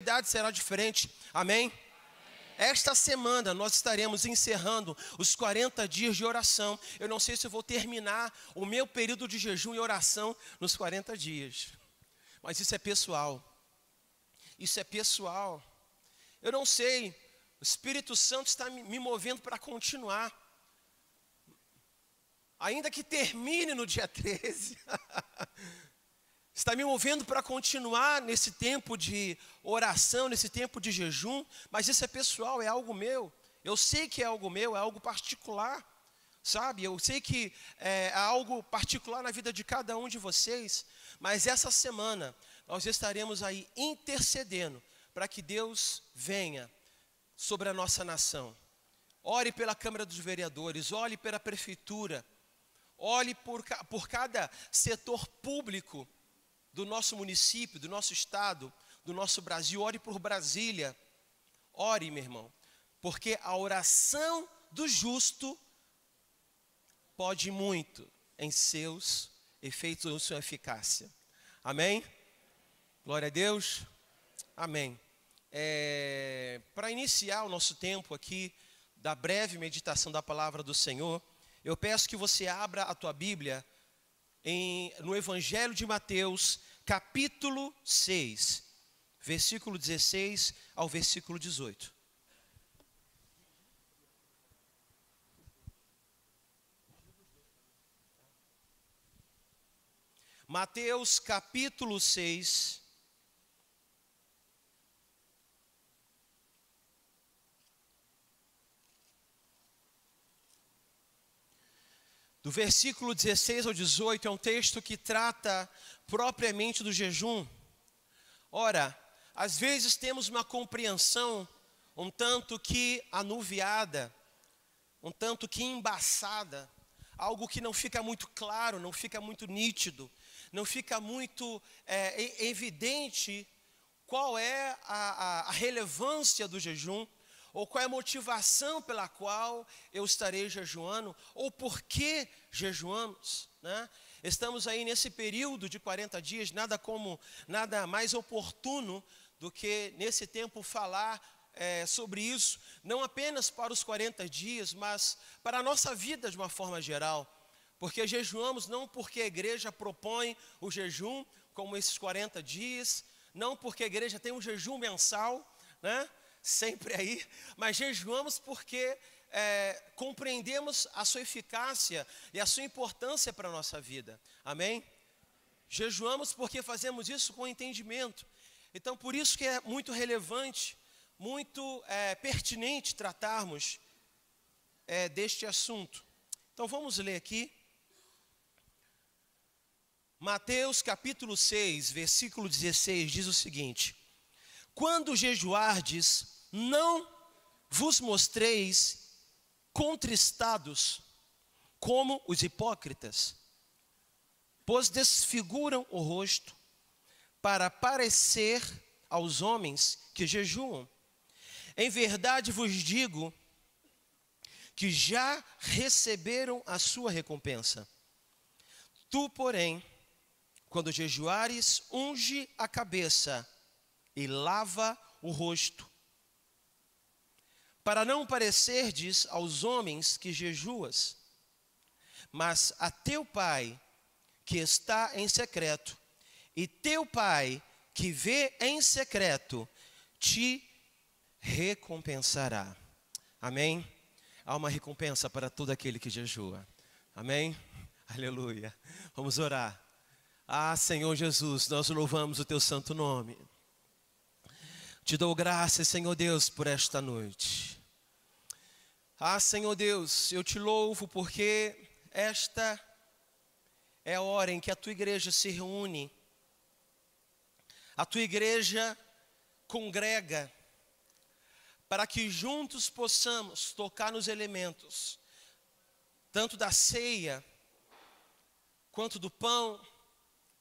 realidade será diferente. Amém? Esta semana nós estaremos encerrando os 40 dias de oração. Eu não sei se eu vou terminar o meu período de jejum e oração nos 40 dias. Mas isso é pessoal. Isso é pessoal. Eu não sei. O Espírito Santo está me movendo para continuar. Ainda que termine no dia 13. Está me movendo para continuar nesse tempo de oração, nesse tempo de jejum, mas isso é pessoal, é algo meu. Eu sei que é algo meu, é algo particular, sabe? Eu sei que é algo particular na vida de cada um de vocês, mas essa semana nós estaremos aí intercedendo para que Deus venha sobre a nossa nação. Ore pela Câmara dos Vereadores, ore pela Prefeitura, ore por cada setor público do nosso município, do nosso estado, do nosso Brasil. Ore por Brasília. Ore, meu irmão, porque a oração do justo pode muito em seus efeitos ou sua eficácia. Amém? Glória a Deus. Amém. Para iniciar o nosso tempo aqui da breve meditação da palavra do Senhor, eu peço que você abra a tua Bíblia no Evangelho de Mateus, capítulo 6, versículo 16 ao versículo 18. Mateus, capítulo 6, do versículo 16 ao 18, é um texto que trata propriamente do jejum. Ora, às vezes temos uma compreensão um tanto que anuviada, um tanto que embaçada, algo que não fica muito claro, não fica muito nítido, não fica muito evidente qual é a relevância do jejum, ou qual é a motivação pela qual eu estarei jejuando, ou por que jejuamos, né? Estamos aí nesse período de 40 dias, nada mais oportuno do que nesse tempo falar sobre isso, não apenas para os 40 dias, mas para a nossa vida de uma forma geral. Porque jejuamos não porque a igreja propõe o jejum, como esses 40 dias, não porque a igreja tem um jejum mensal, né? Sempre aí, mas jejuamos porque compreendemos a sua eficácia e a sua importância para a nossa vida. Amém? Jejuamos porque fazemos isso com entendimento. Então, por isso que é muito relevante, muito pertinente tratarmos deste assunto. Então, vamos ler aqui. Mateus capítulo 6, versículo 16, diz o seguinte: quando jejuardes, não vos mostreis contristados como os hipócritas, pois desfiguram o rosto para parecer aos homens que jejuam. Em verdade vos digo que já receberam a sua recompensa. Tu, porém, quando jejuares, unge a cabeça e lava o rosto, para não parecerdes aos homens que jejuas, mas a teu Pai que está em secreto, e teu Pai que vê em secreto te recompensará. Amém? Há uma recompensa para todo aquele que jejua. Amém? Aleluia. Vamos orar. Ah, Senhor Jesus, nós louvamos o teu santo nome. Te dou graças, Senhor Deus, por esta noite. Ah, Senhor Deus, eu te louvo porque esta é a hora em que a tua igreja se reúne. A tua igreja congrega para que juntos possamos tocar nos elementos, tanto da ceia, quanto do pão,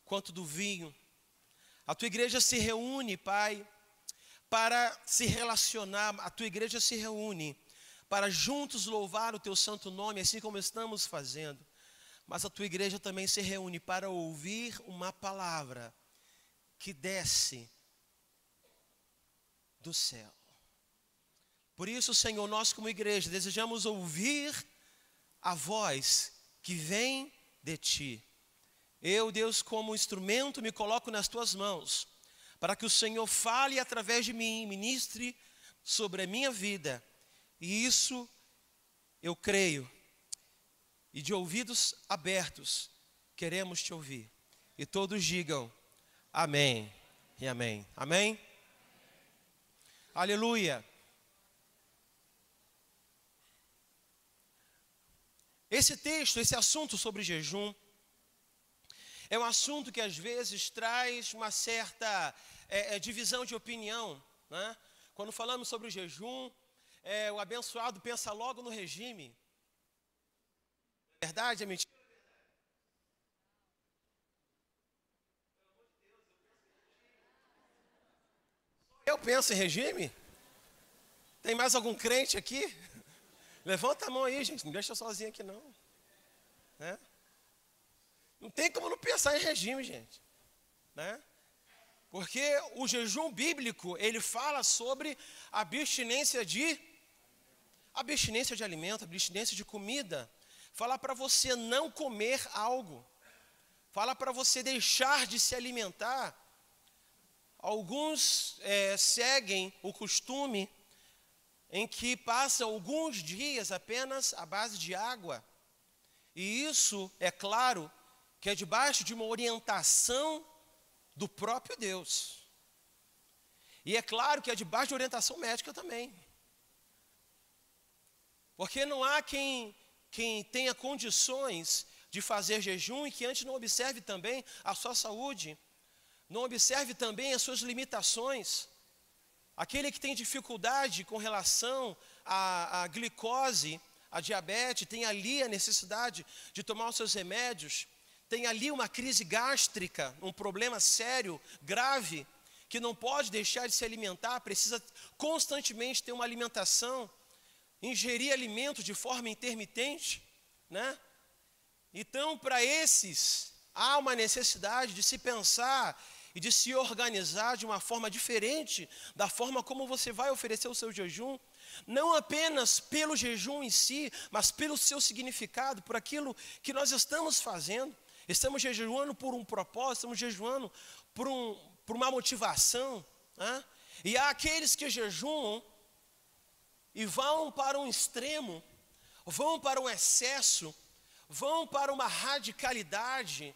quanto do vinho. A tua igreja se reúne, Pai, para se relacionar. A tua igreja se reúne para juntos louvar o teu santo nome, assim como estamos fazendo. Mas a tua igreja também se reúne para ouvir uma palavra que desce do céu. Por isso, Senhor, nós como igreja desejamos ouvir a voz que vem de Ti. Eu, Deus, como instrumento, me coloco nas Tuas mãos, para que o Senhor fale através de mim, ministre sobre a minha vida. E isso eu creio. E de ouvidos abertos, queremos Te ouvir. E todos digam amém e amém. Amém? Aleluia. Esse texto, esse assunto sobre jejum, é um assunto que às vezes traz uma certa divisão de opinião, né? Quando falamos sobre o jejum, o abençoado pensa logo no regime. É verdade, é mentira? Eu penso em regime? Tem mais algum crente aqui? Levanta a mão aí, gente, não deixa sozinho aqui não. Né? Não tem como não pensar em regime, gente. Né? Porque o jejum bíblico, ele fala sobre abstinência de alimento, abstinência de comida. Fala para você não comer algo. Fala para você deixar de se alimentar. Alguns seguem o costume em que passam alguns dias apenas à base de água. E isso, é claro, que é debaixo de uma orientação do próprio Deus. E é claro que é debaixo de orientação médica também. Porque não há quem tenha condições de fazer jejum e que antes não observe também a sua saúde, não observe também as suas limitações. Aquele que tem dificuldade com relação à glicose, à diabetes, tem ali a necessidade de tomar os seus remédios, tem ali uma crise gástrica, um problema sério, grave, que não pode deixar de se alimentar, precisa constantemente ter uma alimentação, ingerir alimentos de forma intermitente, né? Então, para esses, há uma necessidade de se pensar e de se organizar de uma forma diferente da forma como você vai oferecer o seu jejum, não apenas pelo jejum em si, mas pelo seu significado, por aquilo que nós estamos fazendo. Estamos jejuando por um propósito, estamos jejuando por uma motivação, né? E há aqueles que jejuam e vão para um extremo, vão para um excesso, vão para uma radicalidade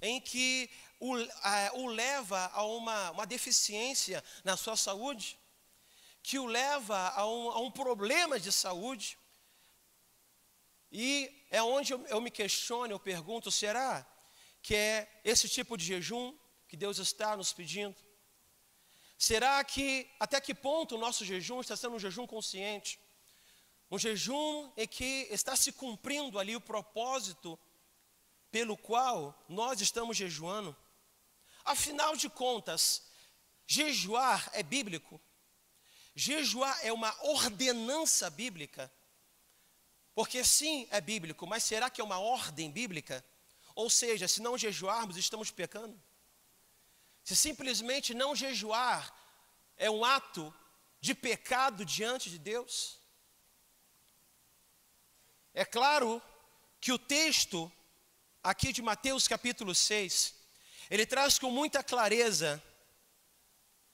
em que o leva a uma deficiência na sua saúde, que o leva a um problema de saúde. E é onde eu me questiono, eu pergunto, será que é esse tipo de jejum que Deus está nos pedindo? Será que, até que ponto o nosso jejum está sendo um jejum consciente? Um jejum em que está se cumprindo ali o propósito pelo qual nós estamos jejuando? Afinal de contas, jejuar é bíblico? Jejuar é uma ordenança bíblica? Porque sim, é bíblico, mas será que é uma ordem bíblica? Ou seja, se não jejuarmos, estamos pecando? Se simplesmente não jejuar é um ato de pecado diante de Deus? É claro que o texto aqui de Mateus capítulo 6, ele traz com muita clareza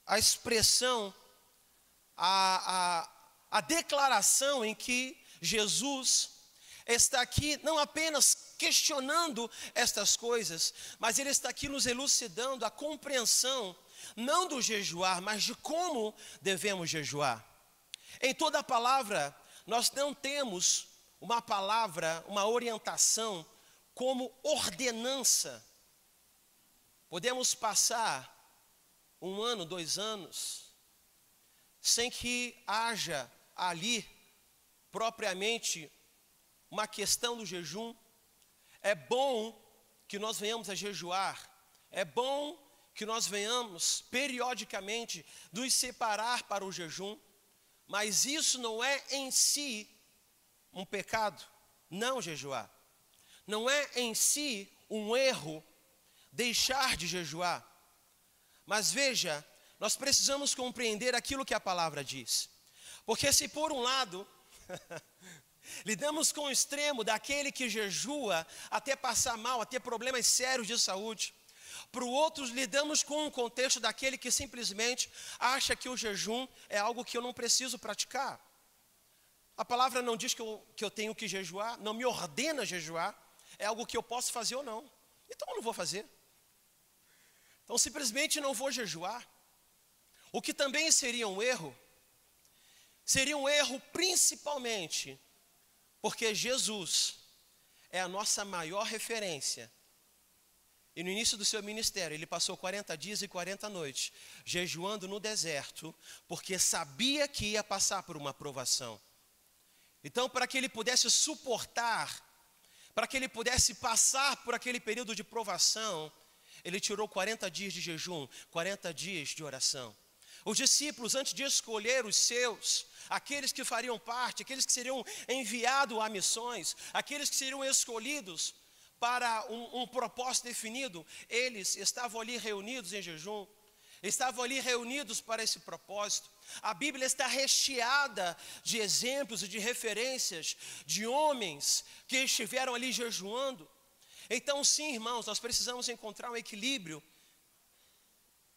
a expressão, a declaração em que Jesus está aqui não apenas questionando estas coisas, mas ele está aqui nos elucidando a compreensão, não do jejuar, mas de como devemos jejuar. Em toda a palavra, nós não temos uma palavra, uma orientação como ordenança. Podemos passar 1 ano, 2 anos, sem que haja ali propriamente uma questão do jejum. É bom que nós venhamos a jejuar, é bom que nós venhamos periodicamente nos separar para o jejum, mas isso não é em si um pecado, não jejuar. Não é em si um erro deixar de jejuar. Mas veja, nós precisamos compreender aquilo que a palavra diz. Porque se por um lado, lidamos com o extremo daquele que jejua até passar mal, até problemas sérios de saúde, para o outro lidamos com o contexto daquele que simplesmente acha que o jejum é algo que eu não preciso praticar. A palavra não diz que eu tenho que jejuar, não me ordena jejuar, é algo que eu posso fazer ou não. Então eu não vou fazer. Então simplesmente não vou jejuar. O que também seria um erro principalmente porque Jesus é a nossa maior referência. E no início do seu ministério, ele passou 40 dias e 40 noites, jejuando no deserto, porque sabia que ia passar por uma provação. Então, para que ele pudesse suportar, para que ele pudesse passar por aquele período de provação, ele tirou 40 dias de jejum, 40 dias de oração. Os discípulos, antes de escolher os seus, aqueles que fariam parte, aqueles que seriam enviados a missões, aqueles que seriam escolhidos para um propósito definido, eles estavam ali reunidos em jejum, estavam ali reunidos para esse propósito. A Bíblia está recheada de exemplos e de referências de homens que estiveram ali jejuando. Então sim, irmãos, nós precisamos encontrar um equilíbrio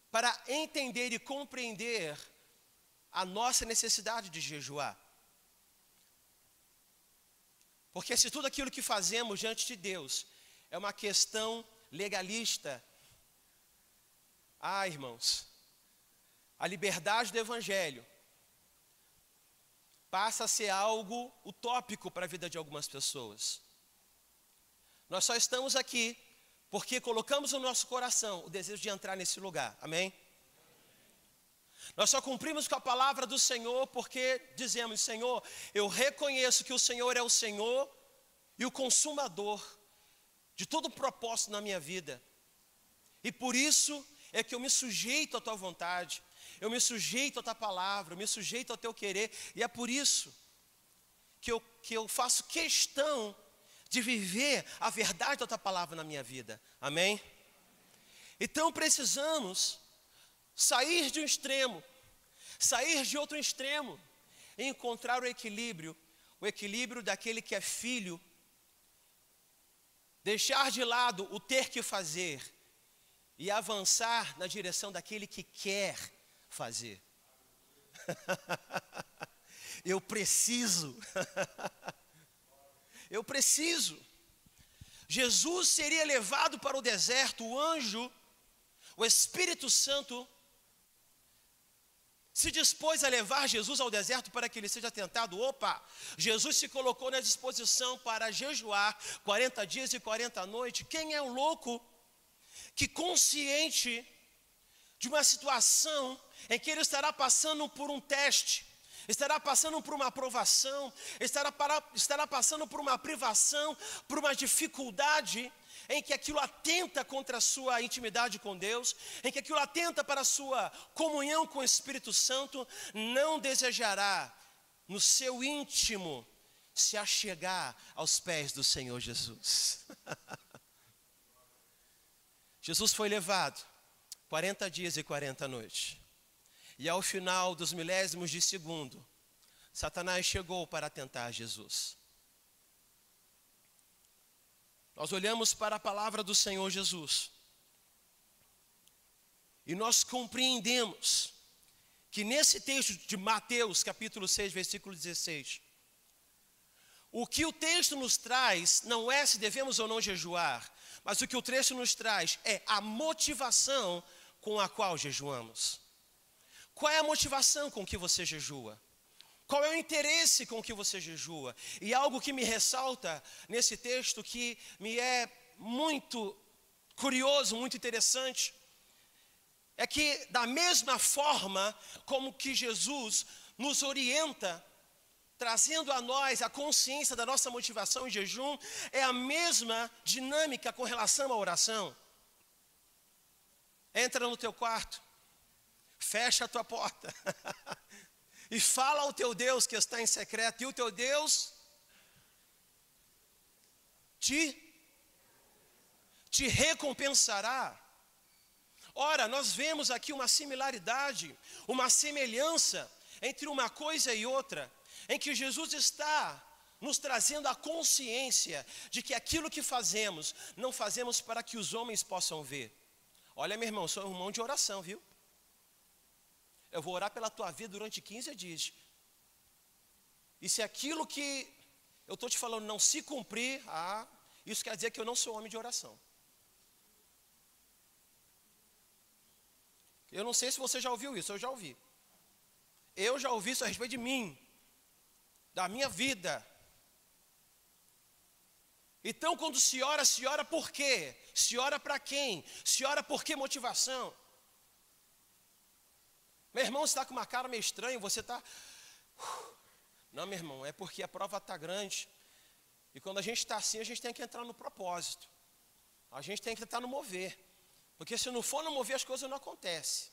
para entender e compreender a nossa necessidade de jejuar. Porque se tudo aquilo que fazemos diante de Deus é uma questão legalista, irmãos, a liberdade do Evangelho passa a ser algo utópico para a vida de algumas pessoas. Nós só estamos aqui porque colocamos no nosso coração o desejo de entrar nesse lugar, amém? Nós só cumprimos com a palavra do Senhor porque dizemos: Senhor, eu reconheço que o Senhor é o Senhor e o consumador de todo propósito na minha vida. E por isso é que eu me sujeito à tua vontade, eu me sujeito à tua palavra, eu me sujeito ao teu querer. E é por isso que eu faço questão de viver a verdade da tua palavra na minha vida, amém? Então precisamos sair de um extremo, sair de outro extremo e encontrar o equilíbrio daquele que é filho, deixar de lado o ter que fazer e avançar na direção daquele que quer fazer. Eu preciso. Eu preciso. Jesus seria levado para o deserto, o anjo, o Espírito Santo, se dispôs a levar Jesus ao deserto para que ele seja tentado. Jesus se colocou na disposição para jejuar 40 dias e 40 noites. Quem é o louco que, consciente de uma situação em que ele estará passando por um teste, estará passando por uma aprovação, estará passando por uma privação, por uma dificuldade, em que aquilo atenta contra a sua intimidade com Deus, em que aquilo atenta para a sua comunhão com o Espírito Santo, não desejará no seu íntimo se achegar aos pés do Senhor Jesus. Jesus foi levado 40 dias e 40 noites. E ao final dos milésimos de segundo, Satanás chegou para tentar Jesus. Nós olhamos para a palavra do Senhor Jesus e nós compreendemos que nesse texto de Mateus, capítulo 6, versículo 16, o que o texto nos traz não é se devemos ou não jejuar, mas o que o texto nos traz é a motivação com a qual jejuamos. Qual é a motivação com que você jejua? Qual é o interesse com que você jejua? E algo que me ressalta nesse texto, que me é muito curioso, muito interessante, é que da mesma forma como que Jesus nos orienta, trazendo a nós a consciência da nossa motivação em jejum, é a mesma dinâmica com relação à oração. Entra no teu quarto, fecha a tua porta e fala ao teu Deus que está em secreto, e o teu Deus te recompensará. Ora, nós vemos aqui uma similaridade, uma semelhança entre uma coisa e outra, em que Jesus está nos trazendo a consciência de que aquilo que fazemos, não fazemos para que os homens possam ver. Olha, meu irmão, sou um irmão de oração, viu? Eu vou orar pela tua vida durante 15 dias. E se aquilo que eu estou te falando não se cumprir, isso quer dizer que eu não sou homem de oração. Eu não sei se você já ouviu isso, eu já ouvi. Eu já ouvi isso a respeito de mim, da minha vida. Então, quando se ora por quê? Se ora para quem? Se ora por que motivação? Meu irmão, você está com uma cara meio estranha, você está... Não, meu irmão, é porque a prova está grande. E quando a gente está assim, a gente tem que entrar no propósito. A gente tem que tentar no mover. Porque se não for no mover, as coisas não acontecem.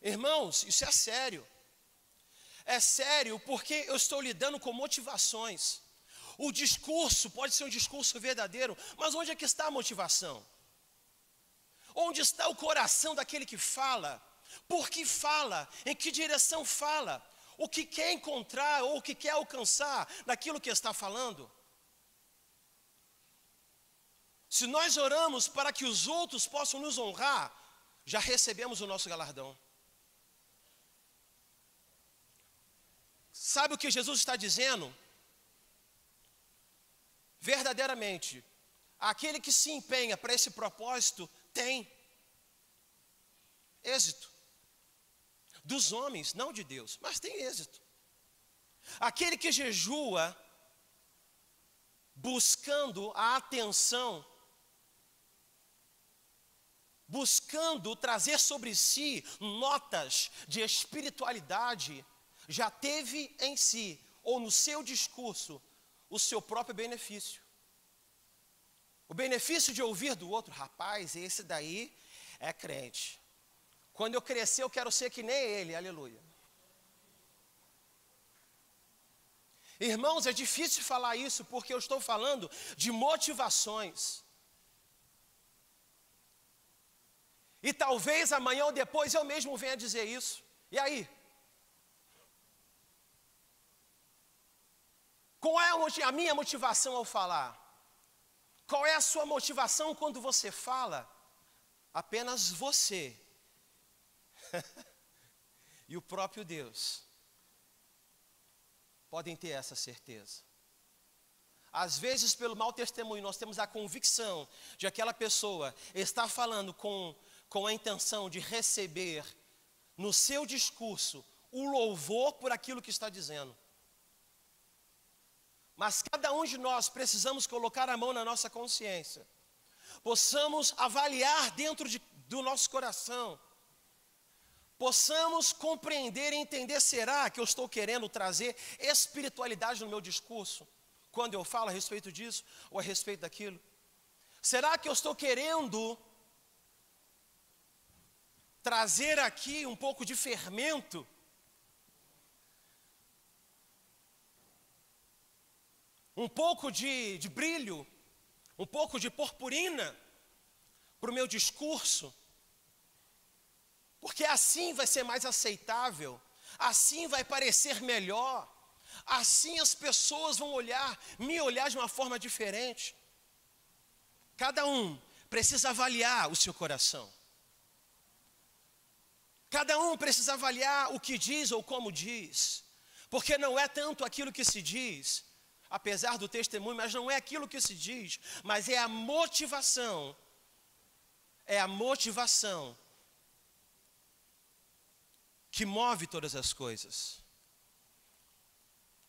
Irmãos, isso é sério. É sério porque eu estou lidando com motivações. O discurso pode ser um discurso verdadeiro, mas onde é que está a motivação? Onde está o coração daquele que fala? Por que fala? Em que direção fala? O que quer encontrar ou o que quer alcançar naquilo que está falando? Se nós oramos para que os outros possam nos honrar, já recebemos o nosso galardão. Sabe o que Jesus está dizendo? Verdadeiramente, aquele que se empenha para esse propósito tem êxito. Dos homens, não de Deus, mas tem êxito. Aquele que jejua, buscando a atenção, buscando trazer sobre si notas de espiritualidade, já teve em si, ou no seu discurso, o seu próprio benefício. O benefício de ouvir do outro, rapaz, esse daí é crente. Quando eu crescer, eu quero ser que nem ele, aleluia. Irmãos, é difícil falar isso, porque eu estou falando de motivações. E talvez amanhã ou depois eu mesmo venha dizer isso. E aí? Qual é a minha motivação ao falar? Qual é a sua motivação quando você fala? Apenas você e o próprio Deus podem ter essa certeza. Às vezes, pelo mau testemunho, nós temos a convicção de aquela pessoa está falando com a intenção de receber no seu discurso o louvor por aquilo que está dizendo. Mas cada um de nós precisamos colocar a mão na nossa consciência. Possamos avaliar dentro do nosso coração. Possamos compreender e entender, será que eu estou querendo trazer espiritualidade no meu discurso? Quando eu falo a respeito disso ou a respeito daquilo? Será que eu estou querendo trazer aqui um pouco de fermento? Um pouco de brilho, um pouco de purpurina para o meu discurso, porque assim vai ser mais aceitável, assim vai parecer melhor, assim as pessoas vão me olhar de uma forma diferente. Cada um precisa avaliar o seu coração. Cada um precisa avaliar o que diz ou como diz, porque não é tanto aquilo que se diz, apesar do testemunho, mas não é aquilo que se diz, mas é a motivação. É a motivação que move todas as coisas.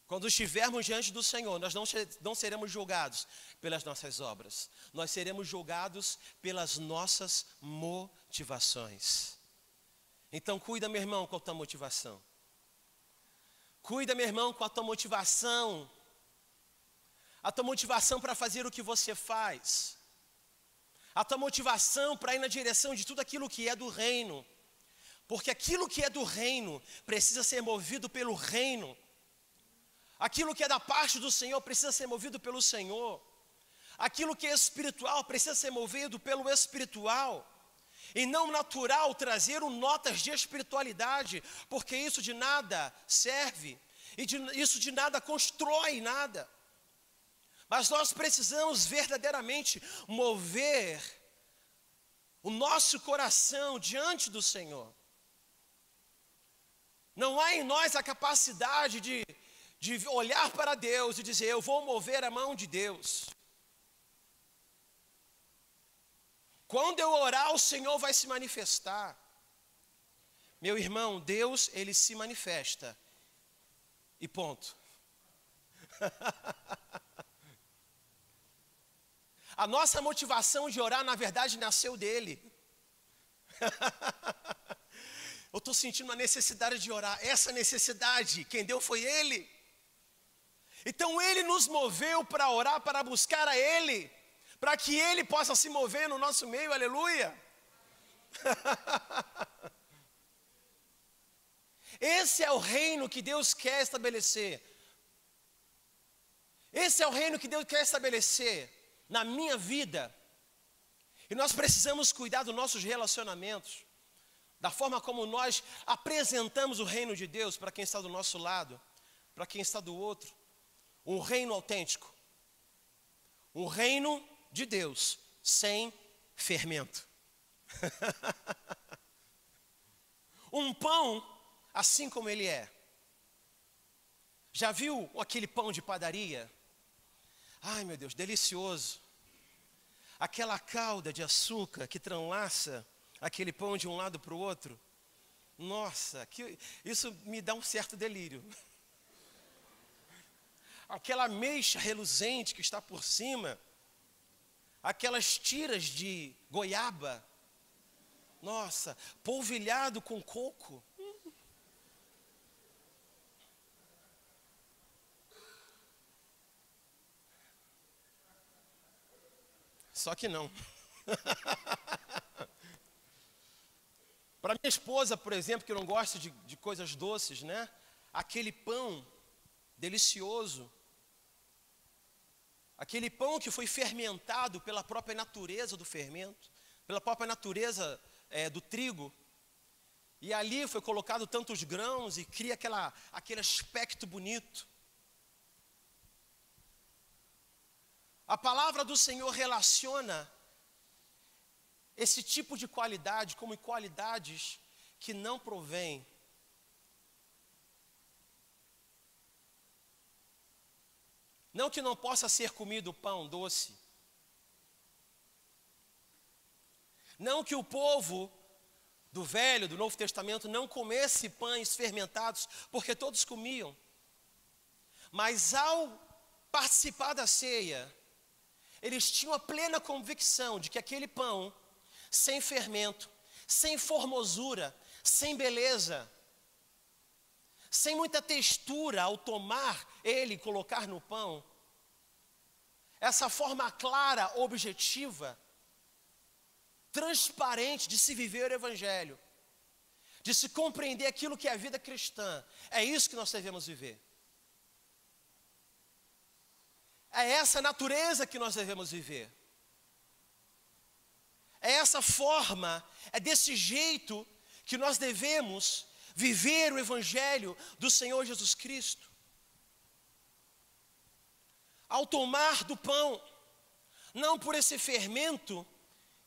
Quando estivermos diante do Senhor, nós não seremos julgados pelas nossas obras, nós seremos julgados pelas nossas motivações. Então cuida, meu irmão, com a tua motivação. Cuida, meu irmão, com a tua motivação. A tua motivação para fazer o que você faz. A tua motivação para ir na direção de tudo aquilo que é do reino. Porque aquilo que é do reino precisa ser movido pelo reino. Aquilo que é da parte do Senhor precisa ser movido pelo Senhor. Aquilo que é espiritual precisa ser movido pelo espiritual. E não natural trazer notas de espiritualidade, porque isso de nada serve, isso de nada constrói nada. Mas nós precisamos verdadeiramente mover o nosso coração diante do Senhor. Não há em nós a capacidade de olhar para Deus e dizer, eu vou mover a mão de Deus. Quando eu orar, o Senhor vai se manifestar. Meu irmão, Deus, Ele se manifesta. E ponto. A nossa motivação de orar, na verdade, nasceu dEle. Eu estou sentindo uma necessidade de orar. Essa necessidade, quem deu foi Ele. Então Ele nos moveu para orar, para buscar a Ele, para que Ele possa se mover no nosso meio, aleluia. Esse é o reino que Deus quer estabelecer. Esse é o reino que Deus quer estabelecer na minha vida. E nós precisamos cuidar dos nossos relacionamentos, da forma como nós apresentamos o reino de Deus para quem está do nosso lado, para quem está do outro. Um reino autêntico. Um reino de Deus, sem fermento. Um pão, assim como ele é. Já viu aquele pão de padaria? Ai, meu Deus, delicioso. Aquela calda de açúcar que tranlaça aquele pão de um lado para o outro. Nossa, isso me dá um certo delírio. Aquela ameixa reluzente que está por cima. Aquelas tiras de goiaba. Nossa, polvilhado com coco. Só que não. Para minha esposa, por exemplo, que não gosta de coisas doces, né? Aquele pão delicioso. Aquele pão que foi fermentado pela própria natureza do fermento, pela própria natureza do trigo. E ali foi colocado tantos grãos e cria aquele aspecto bonito. A palavra do Senhor relaciona esse tipo de qualidade como qualidades que não provêm não que não possa ser comido pão doce. Não que o povo do Velho, do Novo Testamento não comesse pães fermentados, porque todos comiam. Mas ao participar da ceia, eles tinham a plena convicção de que aquele pão, sem fermento, sem formosura, sem beleza, sem muita textura ao tomar ele e colocar no pão, essa forma clara, objetiva, transparente de se viver o Evangelho, de se compreender aquilo que é a vida cristã, é isso que nós devemos viver. É essa natureza que nós devemos viver. É essa forma, é desse jeito que nós devemos viver o Evangelho do Senhor Jesus Cristo. Ao tomar do pão, não por esse fermento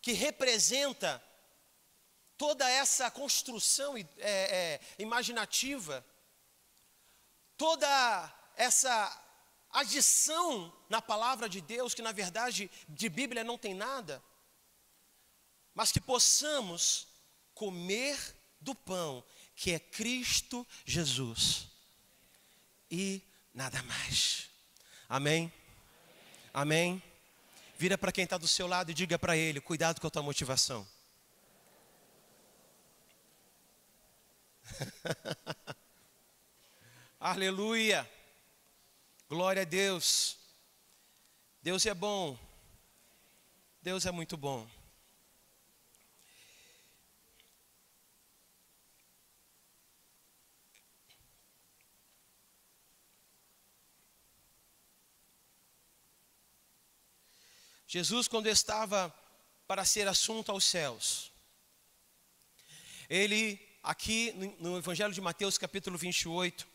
que representa toda essa construção imaginativa, toda essa adição na palavra de Deus, que na verdade de Bíblia não tem nada, mas que possamos comer do pão, que é Cristo Jesus, e nada mais. Amém? Amém? Vira para quem está do seu lado e diga para ele, cuidado com a tua motivação. Aleluia! Glória a Deus. Deus é bom. Deus é muito bom. Jesus, quando estava para ser assunto aos céus, ele, aqui no Evangelho de Mateus, capítulo 28,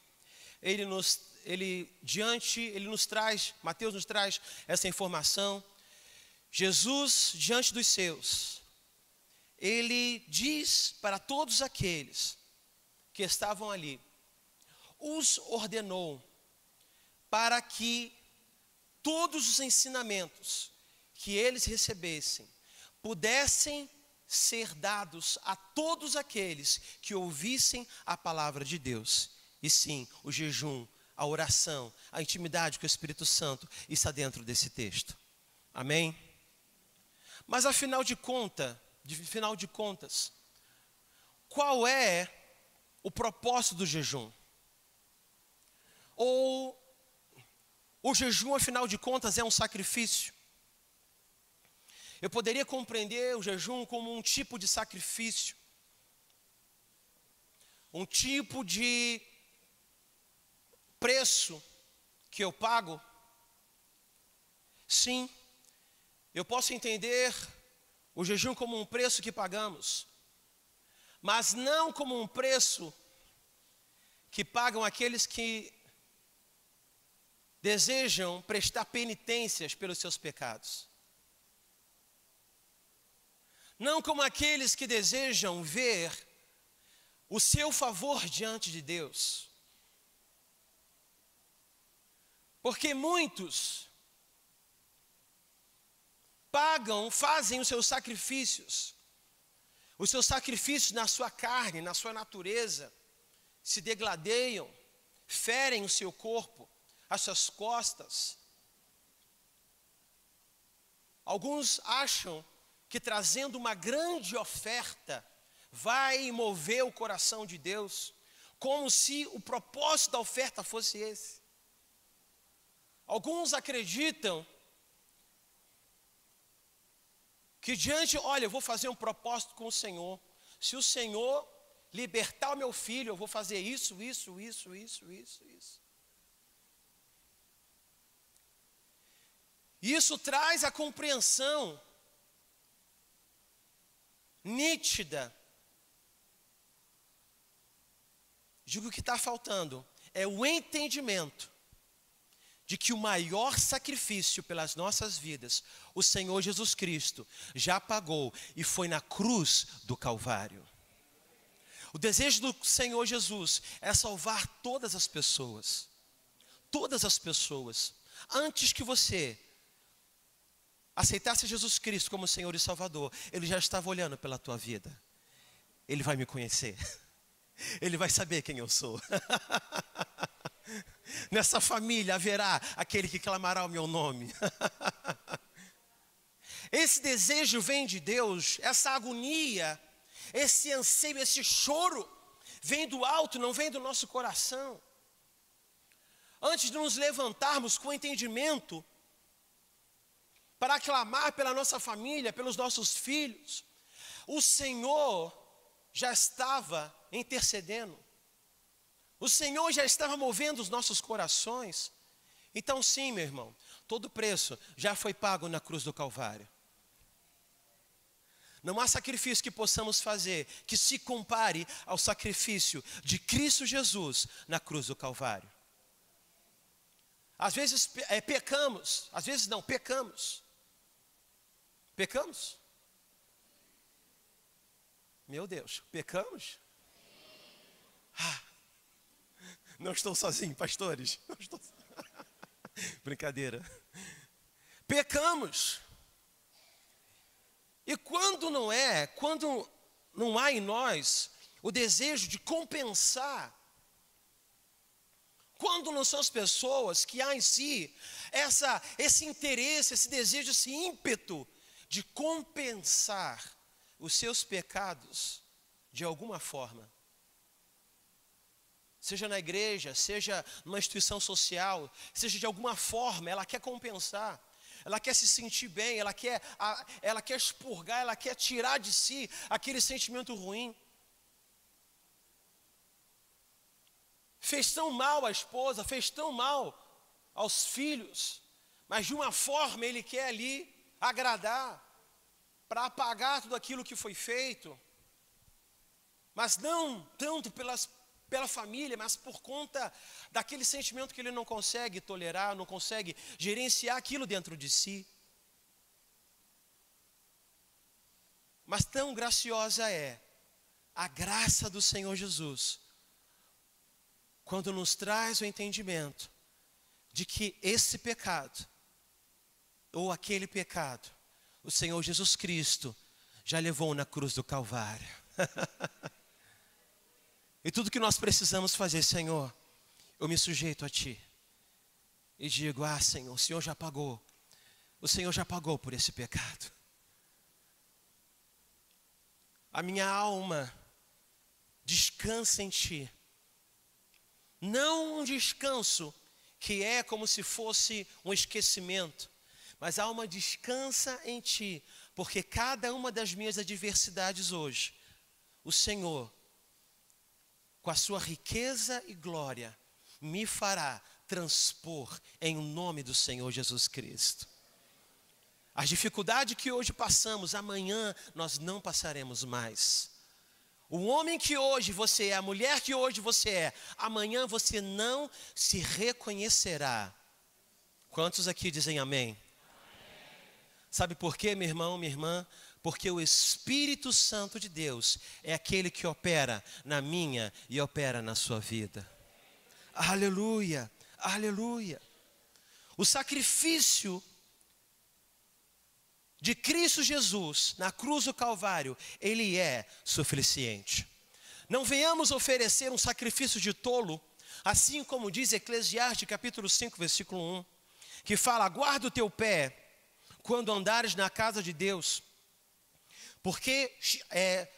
Mateus nos traz essa informação. Jesus, diante dos seus, ele diz para todos aqueles que estavam ali, os ordenou para que todos os ensinamentos que eles recebessem pudessem ser dados a todos aqueles que ouvissem a palavra de Deus. E sim, o jejum, a oração, a intimidade com o Espírito Santo está dentro desse texto. Amém? Mas afinal de contas, qual é o propósito do jejum? Ou o jejum, afinal de contas, é um sacrifício? Eu poderia compreender o jejum como um tipo de sacrifício, um tipo de preço que eu pago. Sim, eu posso entender o jejum como um preço que pagamos, mas não como um preço que pagam aqueles que desejam prestar penitências pelos seus pecados. Não como aqueles que desejam ver o seu favor diante de Deus. Porque muitos fazem os seus sacrifícios na sua carne, na sua natureza, se degladeiam, ferem o seu corpo, as suas costas. Alguns acham que trazendo uma grande oferta vai mover o coração de Deus, como se o propósito da oferta fosse esse. Alguns acreditam que olha, eu vou fazer um propósito com o Senhor. Se o Senhor libertar o meu filho, eu vou fazer isso. Isso traz a compreensão nítida de que o que está faltando é o entendimento de que o maior sacrifício pelas nossas vidas, o Senhor Jesus Cristo já pagou e foi na cruz do Calvário. O desejo do Senhor Jesus é salvar todas as pessoas. Todas as pessoas. Antes que você aceitasse Jesus Cristo como Senhor e Salvador, Ele já estava olhando pela tua vida. Ele vai me conhecer. Ele vai saber quem eu sou. Nessa família haverá aquele que clamará o meu nome. Esse desejo vem de Deus, essa agonia, esse anseio, esse choro, vem do alto, não vem do nosso coração. Antes de nos levantarmos com entendimento, para clamar pela nossa família, pelos nossos filhos, o Senhor já estava intercedendo. O Senhor já estava movendo os nossos corações. Então sim, meu irmão, todo o preço já foi pago na cruz do Calvário. Não há sacrifício que possamos fazer que se compare ao sacrifício de Cristo Jesus na cruz do Calvário. Às vezes pecamos, às vezes não, pecamos. Pecamos? Meu Deus, pecamos? Não estou sozinho, pastores. Não estou... Brincadeira. Pecamos. E quando não há em nós o desejo de compensar, quando não são as pessoas que há em si esse interesse, esse desejo, esse ímpeto de compensar os seus pecados de alguma forma, seja na igreja, seja numa instituição social, seja de alguma forma, ela quer compensar, ela quer se sentir bem, ela quer expurgar, ela quer tirar de si aquele sentimento ruim. Fez tão mal à esposa, fez tão mal aos filhos, mas de uma forma ele quer ali agradar, para apagar tudo aquilo que foi feito, mas não tanto pela família, mas por conta daquele sentimento que ele não consegue tolerar, não consegue gerenciar aquilo dentro de si. Mas tão graciosa é a graça do Senhor Jesus, quando nos traz o entendimento de que esse pecado, ou aquele pecado, o Senhor Jesus Cristo já levou na cruz do Calvário. E tudo que nós precisamos fazer, Senhor, eu me sujeito a Ti. E digo, Senhor, o Senhor já pagou. O Senhor já pagou por esse pecado. A minha alma descansa em Ti. Não um descanso que é como se fosse um esquecimento, mas a alma descansa em Ti, porque cada uma das minhas adversidades hoje, o Senhor, com a sua riqueza e glória, me fará transpor em nome do Senhor Jesus Cristo. As dificuldades que hoje passamos, amanhã nós não passaremos mais. O homem que hoje você é, a mulher que hoje você é, amanhã você não se reconhecerá. Quantos aqui dizem amém? Sabe por quê, meu irmão, minha irmã? Porque o Espírito Santo de Deus é aquele que opera na minha e opera na sua vida. Aleluia, aleluia. O sacrifício de Cristo Jesus na cruz do Calvário, ele é suficiente. Não venhamos oferecer um sacrifício de tolo, assim como diz Eclesiastes capítulo 5, versículo 1, que fala, guarda o teu pé quando andares na casa de Deus, porque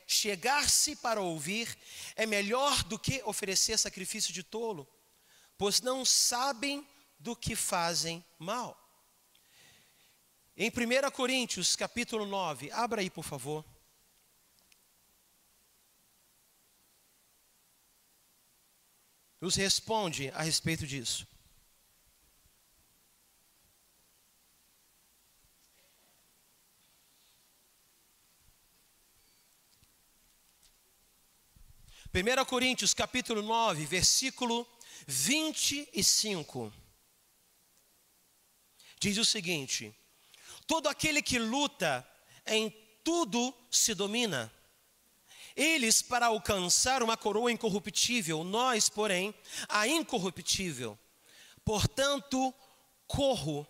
chegar-se para ouvir é melhor do que oferecer sacrifício de tolo, pois não sabem do que fazem mal. Em 1 Coríntios capítulo 9, abra aí por favor. Nos responde a respeito disso. Primeira Coríntios capítulo 9, versículo 25. Diz o seguinte: todo aquele que luta em tudo se domina. Eles para alcançar uma coroa incorruptível, nós, porém, a incorruptível. Portanto, corro,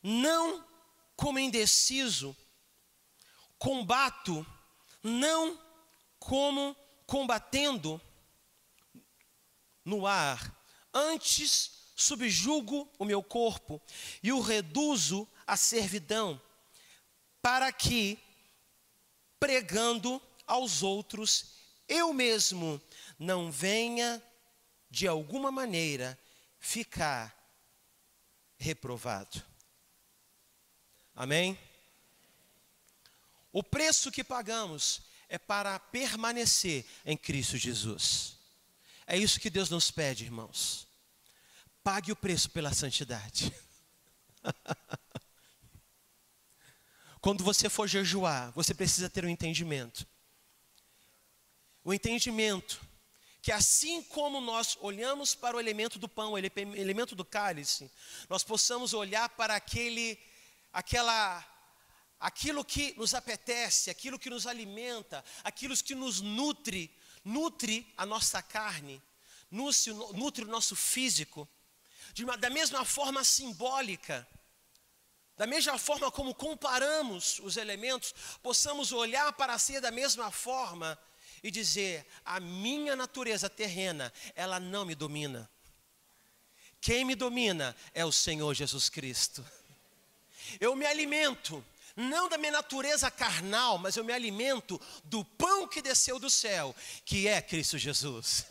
não como indeciso, combato, não como combatendo no ar, antes subjugo o meu corpo e o reduzo à servidão, para que, pregando aos outros, eu mesmo não venha de alguma maneira ficar reprovado. Amém? O preço que pagamos é para permanecer em Cristo Jesus. É isso que Deus nos pede, irmãos. Pague o preço pela santidade. Quando você for jejuar, você precisa ter um entendimento. O entendimento que assim como nós olhamos para o elemento do pão, o elemento do cálice, nós possamos olhar para aquilo que nos apetece, aquilo que nos alimenta, aquilo que nos nutre a nossa carne, nutre o nosso físico, da mesma forma simbólica, da mesma forma como comparamos os elementos, possamos olhar para a ceia da mesma forma e dizer, a minha natureza terrena, ela não me domina. Quem me domina é o Senhor Jesus Cristo. Eu me alimento não da minha natureza carnal, mas eu me alimento do pão que desceu do céu, que é Cristo Jesus.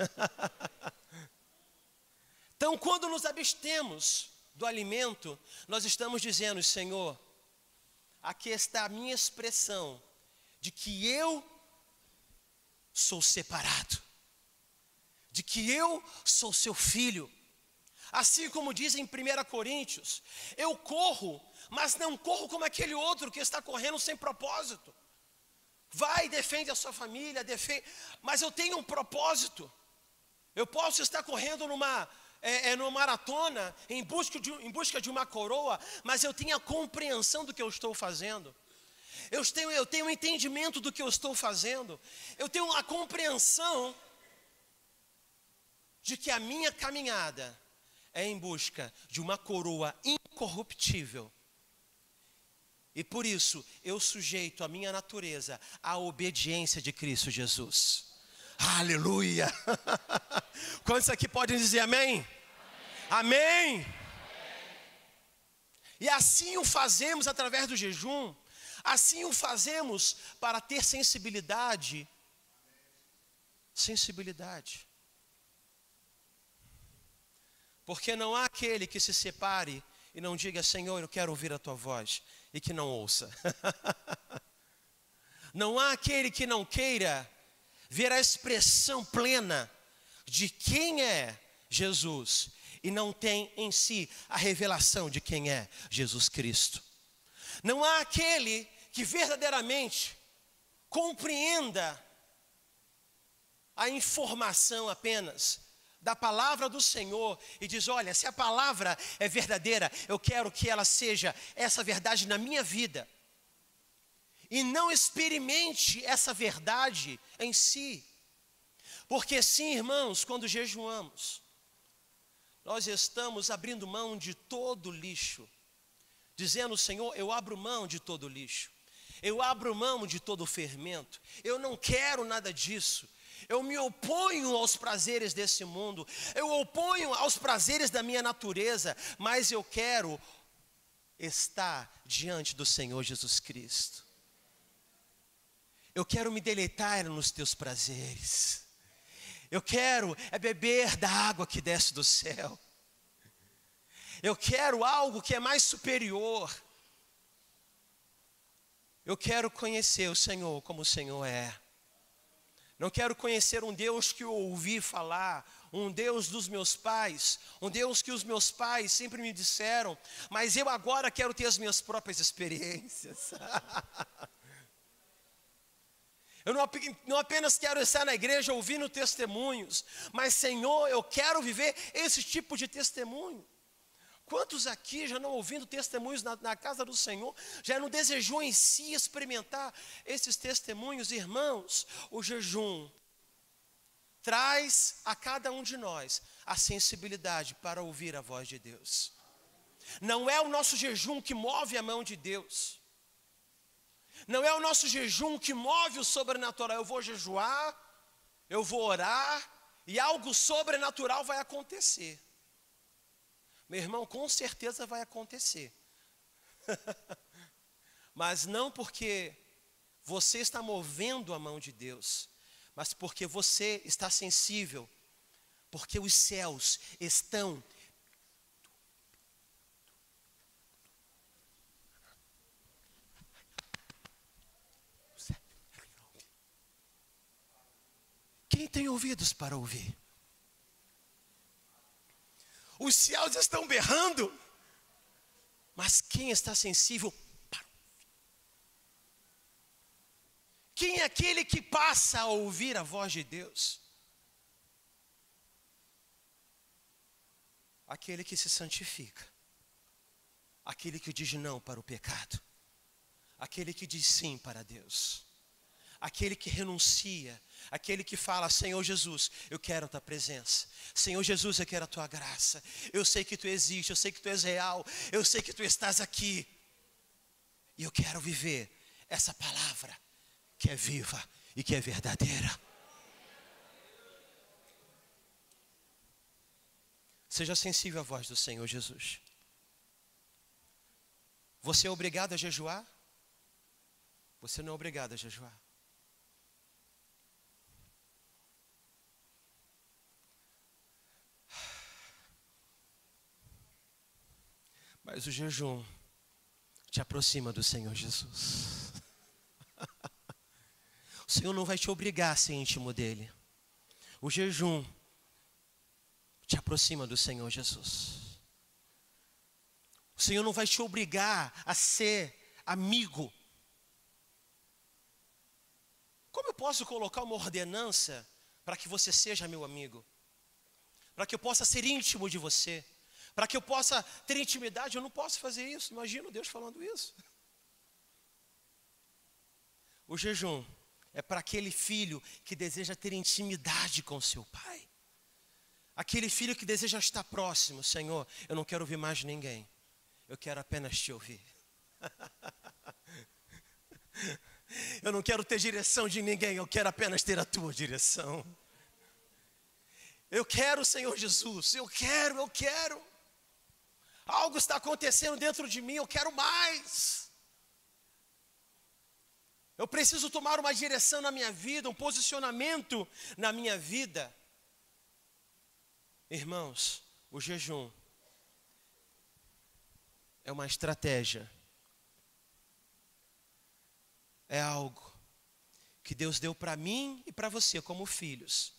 Então, quando nos abstemos do alimento, nós estamos dizendo, Senhor, aqui está a minha expressão de que eu sou separado, de que eu sou seu filho. Assim como diz em 1 Coríntios, eu corro, mas não corro como aquele outro que está correndo sem propósito. Vai, defende a sua família, mas eu tenho um propósito. Eu posso estar correndo numa maratona em busca de uma coroa, mas eu tenho a compreensão do que eu estou fazendo. Eu tenho um entendimento do que eu estou fazendo. Eu tenho a compreensão de que a minha caminhada é em busca de uma coroa incorruptível. E por isso eu sujeito a minha natureza à obediência de Cristo Jesus. Aleluia! Quantos aqui podem dizer amém? Amém! Amém. E assim o fazemos através do jejum. Assim o fazemos para ter sensibilidade. Sensibilidade. Porque não há aquele que se separe e não diga, Senhor, eu quero ouvir a tua voz, e que não ouça. Não há aquele que não queira ver a expressão plena de quem é Jesus e não tem em si a revelação de quem é Jesus Cristo. Não há aquele que verdadeiramente compreenda a informação apenas da palavra do Senhor e diz, olha, se a palavra é verdadeira, eu quero que ela seja essa verdade na minha vida. E não experimente essa verdade em si. Porque sim, irmãos, quando jejuamos, nós estamos abrindo mão de todo lixo. Dizendo, Senhor, eu abro mão de todo lixo. Eu abro mão de todo fermento. Eu não quero nada disso. Eu me oponho aos prazeres desse mundo. Eu oponho aos prazeres da minha natureza. Mas eu quero estar diante do Senhor Jesus Cristo. Eu quero me deleitar nos teus prazeres. Eu quero beber da água que desce do céu. Eu quero algo que é mais superior. Eu quero conhecer o Senhor como o Senhor é. Não quero conhecer um Deus que eu ouvi falar, um Deus dos meus pais, um Deus que os meus pais sempre me disseram, mas eu agora quero ter as minhas próprias experiências. Eu não apenas quero estar na igreja ouvindo testemunhos, mas Senhor, eu quero viver esse tipo de testemunho. Quantos aqui já não ouvindo testemunhos na casa do Senhor, já não desejou em si experimentar esses testemunhos? Irmãos, o jejum traz a cada um de nós a sensibilidade para ouvir a voz de Deus. Não é o nosso jejum que move a mão de Deus. Não é o nosso jejum que move o sobrenatural. Eu vou jejuar, eu vou orar e algo sobrenatural vai acontecer. Meu irmão, com certeza vai acontecer. Mas não porque você está movendo a mão de Deus, mas porque você está sensível, porque os céus estão Quem tem ouvidos para ouvir? Os céus estão berrando, mas quem está sensível para ouvir? Quem é aquele que passa a ouvir a voz de Deus? Aquele que se santifica, aquele que diz não para o pecado, aquele que diz sim para Deus, aquele que renuncia, aquele que fala, Senhor Jesus, eu quero a tua presença. Senhor Jesus, eu quero a tua graça. Eu sei que tu existe, eu sei que tu és real, eu sei que tu estás aqui. E eu quero viver essa palavra que é viva e que é verdadeira. Seja sensível à voz do Senhor Jesus. Você é obrigado a jejuar? Você não é obrigado a jejuar. Mas o jejum te aproxima do Senhor Jesus. O Senhor não vai te obrigar a ser íntimo dele. O jejum te aproxima do Senhor Jesus. O Senhor não vai te obrigar a ser amigo. Como eu posso colocar uma ordenança para que você seja meu amigo? Para que eu possa ser íntimo de você? Para que eu possa ter intimidade? Eu não posso fazer isso. Imagina Deus falando isso. O jejum é para aquele filho que deseja ter intimidade com seu pai. Aquele filho que deseja estar próximo. Senhor, eu não quero ouvir mais ninguém. Eu quero apenas te ouvir. Eu não quero ter direção de ninguém. Eu quero apenas ter a tua direção. Eu quero, Senhor Jesus. Eu quero. Algo está acontecendo dentro de mim. Eu quero mais. Eu preciso tomar uma direção na minha vida, um posicionamento na minha vida. Irmãos, o jejum é uma estratégia. É algo que Deus deu para mim e para você como filhos.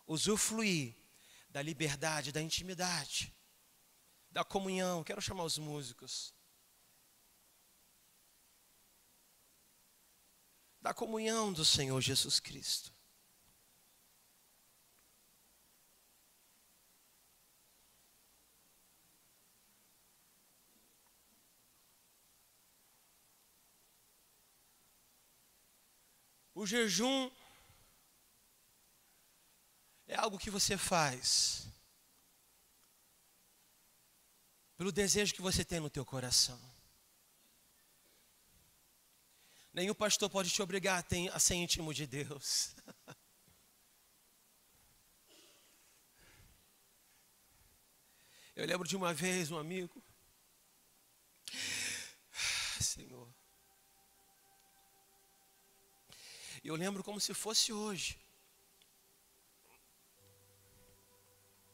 Usufruir da liberdade, da intimidade, da comunhão. Quero chamar os músicos. Da comunhão do Senhor Jesus Cristo. O jejum é algo que você faz pelo desejo que você tem no teu coração. Nenhum pastor pode te obrigar a ser íntimo de Deus. Eu lembro de uma vez um amigo. Senhor. Eu lembro como se fosse hoje.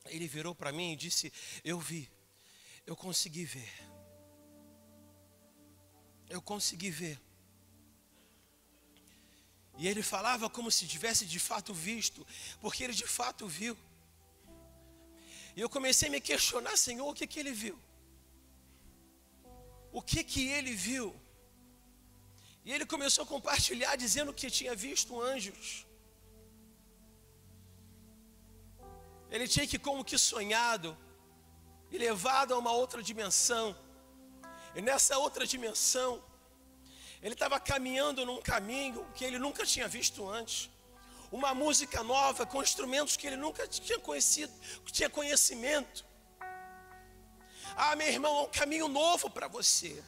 Ele virou para mim e disse: eu vi, eu consegui ver. Eu consegui ver. E ele falava como se tivesse de fato visto, porque ele de fato viu. E eu comecei a me questionar: Senhor, o que ele viu? O que ele viu? E ele começou a compartilhar, dizendo que tinha visto anjos. Ele tinha que como que sonhado e levado a uma outra dimensão. E nessa outra dimensão, ele estava caminhando num caminho que ele nunca tinha visto antes. Uma música nova, com instrumentos que ele nunca tinha conhecido, tinha conhecimento. Ah, meu irmão, há um caminho novo para você.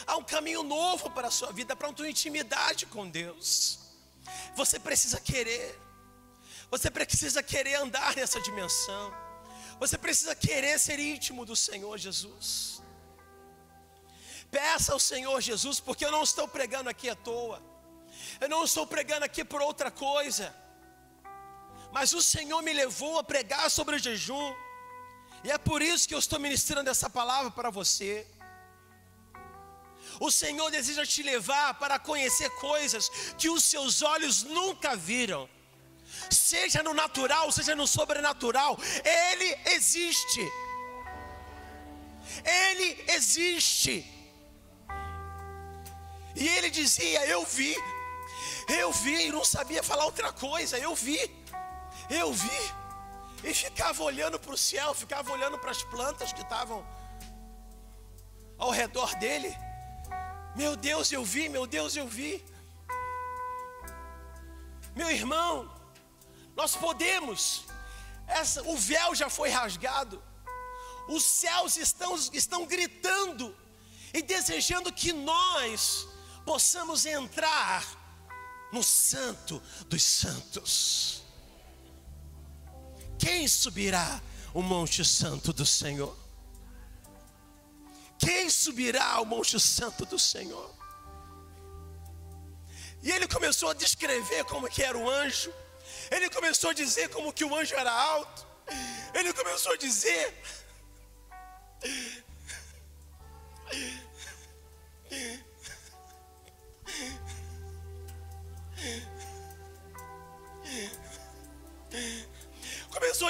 Há um caminho novo para a sua vida, para a tua intimidade com Deus. Você precisa querer. Você precisa querer andar nessa dimensão. Você precisa querer ser íntimo do Senhor Jesus. Peça ao Senhor Jesus, porque eu não estou pregando aqui à toa. Eu não estou pregando aqui por outra coisa. Mas o Senhor me levou a pregar sobre o jejum. E é por isso que eu estou ministrando essa palavra para você. O Senhor deseja te levar para conhecer coisas que os seus olhos nunca viram. Seja no natural, seja no sobrenatural, Ele existe. Ele existe. E ele dizia: eu vi, e não sabia falar outra coisa. Eu vi, e ficava olhando para o céu, ficava olhando para as plantas que estavam ao redor dele. Meu Deus, eu vi, meu Deus, eu vi. Meu irmão, nós podemos, o véu já foi rasgado, os céus estão gritando e desejando que nós possamos entrar no Santo dos Santos. Quem subirá o Monte Santo do Senhor? Quem subirá ao Monte Santo do Senhor? E ele começou a descrever como que era o anjo. Ele começou a dizer como que o anjo era alto. Ele começou a dizer. Começou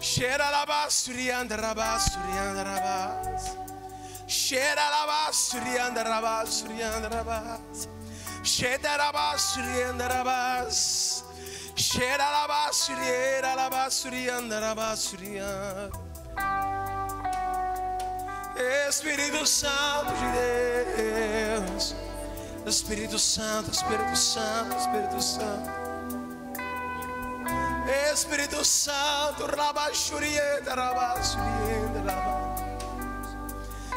Shera labasuri andarabasuri andarabas. Shera labasuri andarabasuri andarabas. Shera labasuri andarabas. Shera labasuri andarabasuri. Espírito Santo de Deus, Espírito Santo, Espírito Santo, Espírito Santo, Espírito Santo, Rabachurienda, Rabachurienda, Rabachurienda,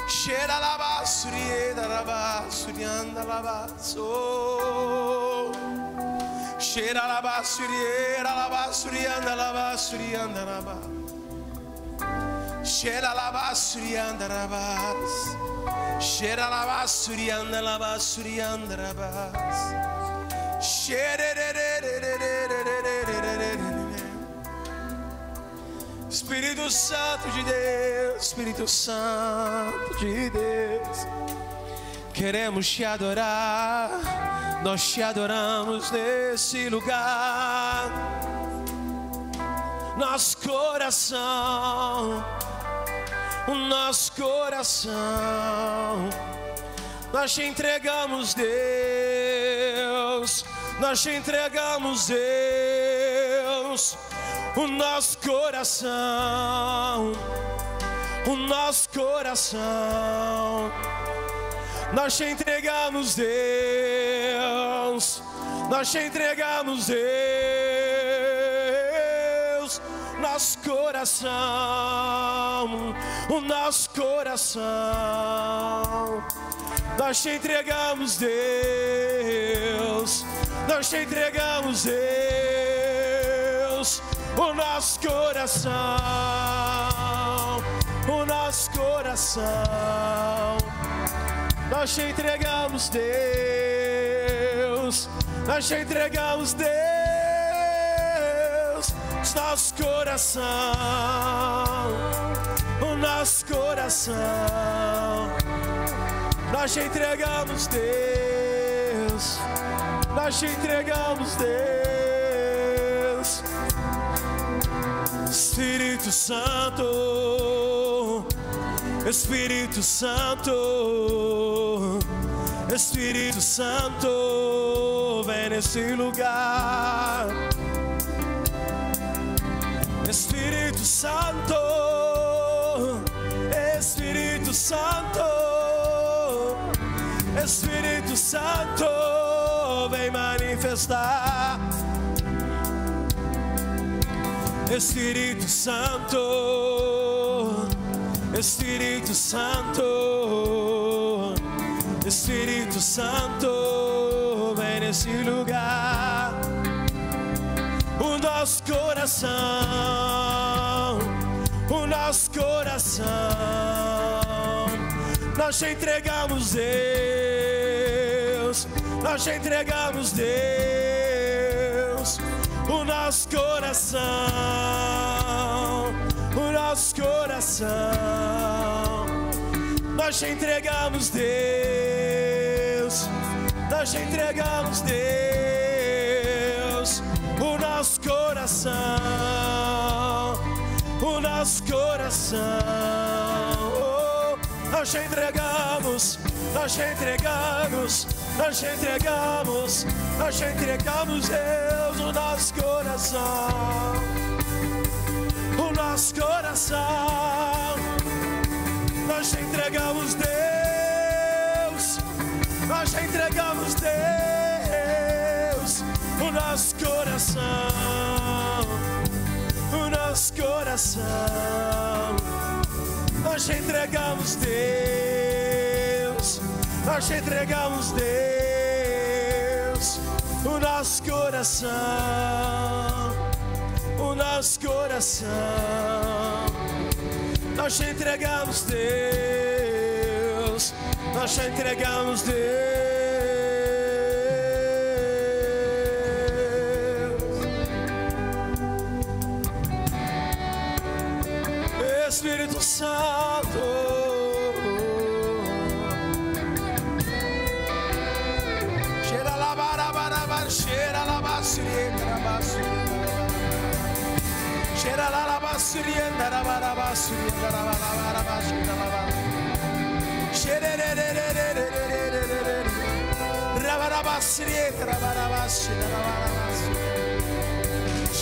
Cheira Rabachurienda, Rabachurienda, Rabachurienda, Cheira Rabachurienda, Rabachurienda, Rabachurienda, Rabachurienda, Cheira Rabachurienda, Rabachurienda, Cheira Rabachurienda, Rabachurienda, Espírito Santo de Deus, Espírito Santo de Deus, queremos te adorar, nós te adoramos nesse lugar, nosso coração, o nosso coração, nós te entregamos, Deus, nós te entregamos, Deus, o nosso coração, o nosso coração, nós te entregamos, Deus, nós te entregamos, Deus, nosso coração, o nosso coração, nós te entregamos, Deus, nós te entregamos, Deus, o nosso coração, o nosso coração, nós te entregamos, Deus, nós te entregamos, Deus, nosso coração, o nosso coração, nós te entregamos, Deus, nós te entregamos, Deus. Espírito Santo, Espírito Santo, Espírito Santo, vem nesse lugar. Espírito Santo, Espírito Santo, Espírito Santo, vem manifestar. Espírito Santo, Espírito Santo, Espírito Santo, vem nesse lugar. O nosso coração, o nosso coração, nós te entregamos, Deus, nós te entregamos, Deus, o nosso coração, o nosso coração, nós te entregamos, Deus, nós te entregamos, Deus, o nosso coração, o nosso coração, oh, nós te entregamos, nós te entregamos, nós te entregamos, nós te entregamos, Deus, o nosso coração, o nosso coração, nós te entregamos, Deus, nós te entregamos, Deus, o nosso coração, o nosso coração, nós te entregamos, Deus, nós te entregamos, Deus, o nosso coração, o nosso coração, nós te entregamos, Deus, nós te entregamos, Deus. Espírito Santo, cheira lá, barabara, cheira lá, basurienda, cheira lá, basurienda, basurienda,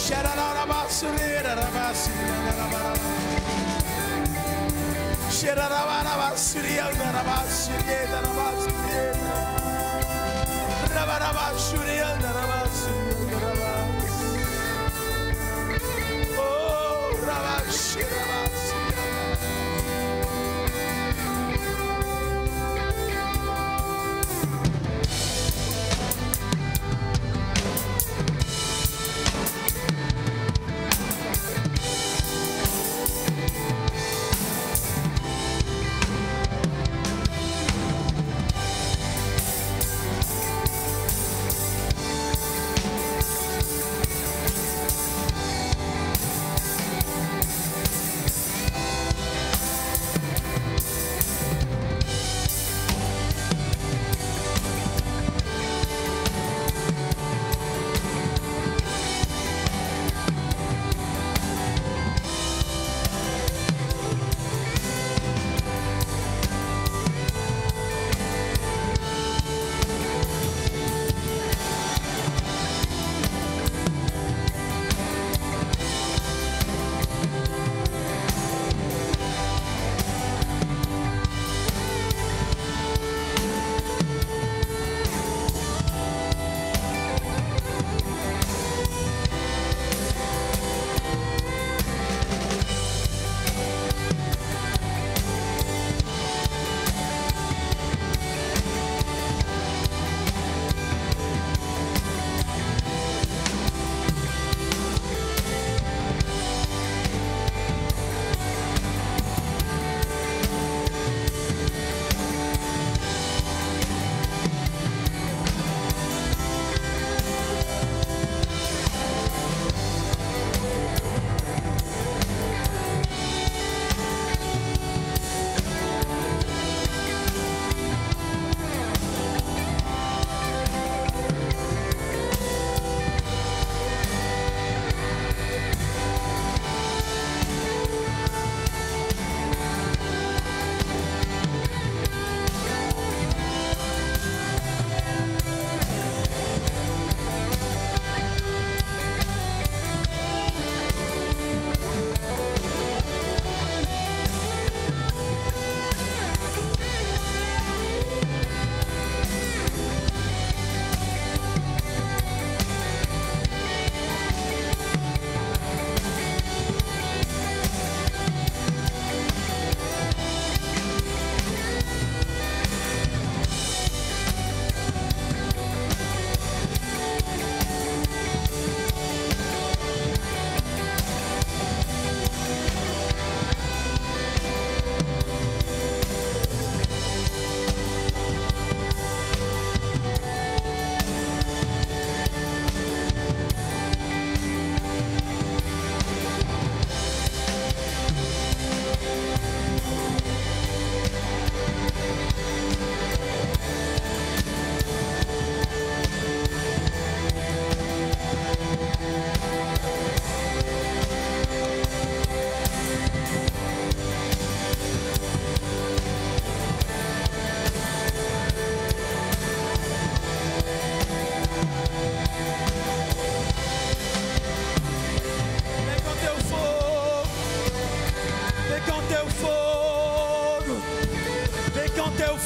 cheira lá, basurienda,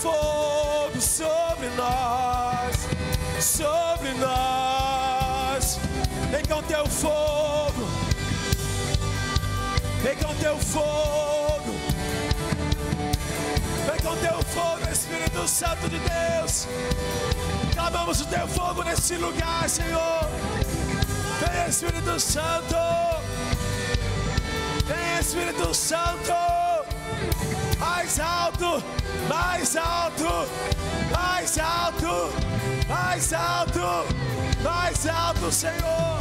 fogo sobre nós. Vem com teu fogo, vem com teu fogo, vem com teu fogo, Espírito Santo de Deus. Clamamos o teu fogo nesse lugar, Senhor. Vem, Espírito Santo, vem, Espírito Santo. Mais alto, mais alto, mais alto, mais alto, mais alto, Senhor.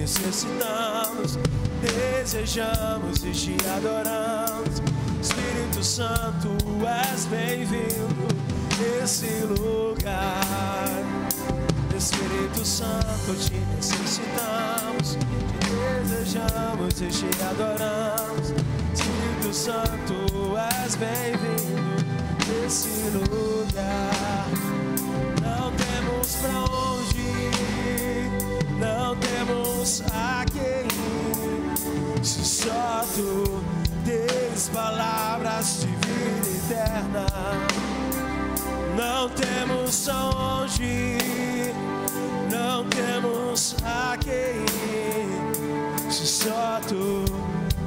necessitamos, desejamos e te adoramos. Espírito Santo, és bem-vindo nesse lugar. Espírito Santo, te necessitamos, te desejamos e te adoramos. Espírito Santo, és bem-vindo nesse lugar. Não temos pra onde ir, não temos a quem ir, se só tu tens palavras de vida eterna. Não temos aonde ir, não temos a quem ir, se só tu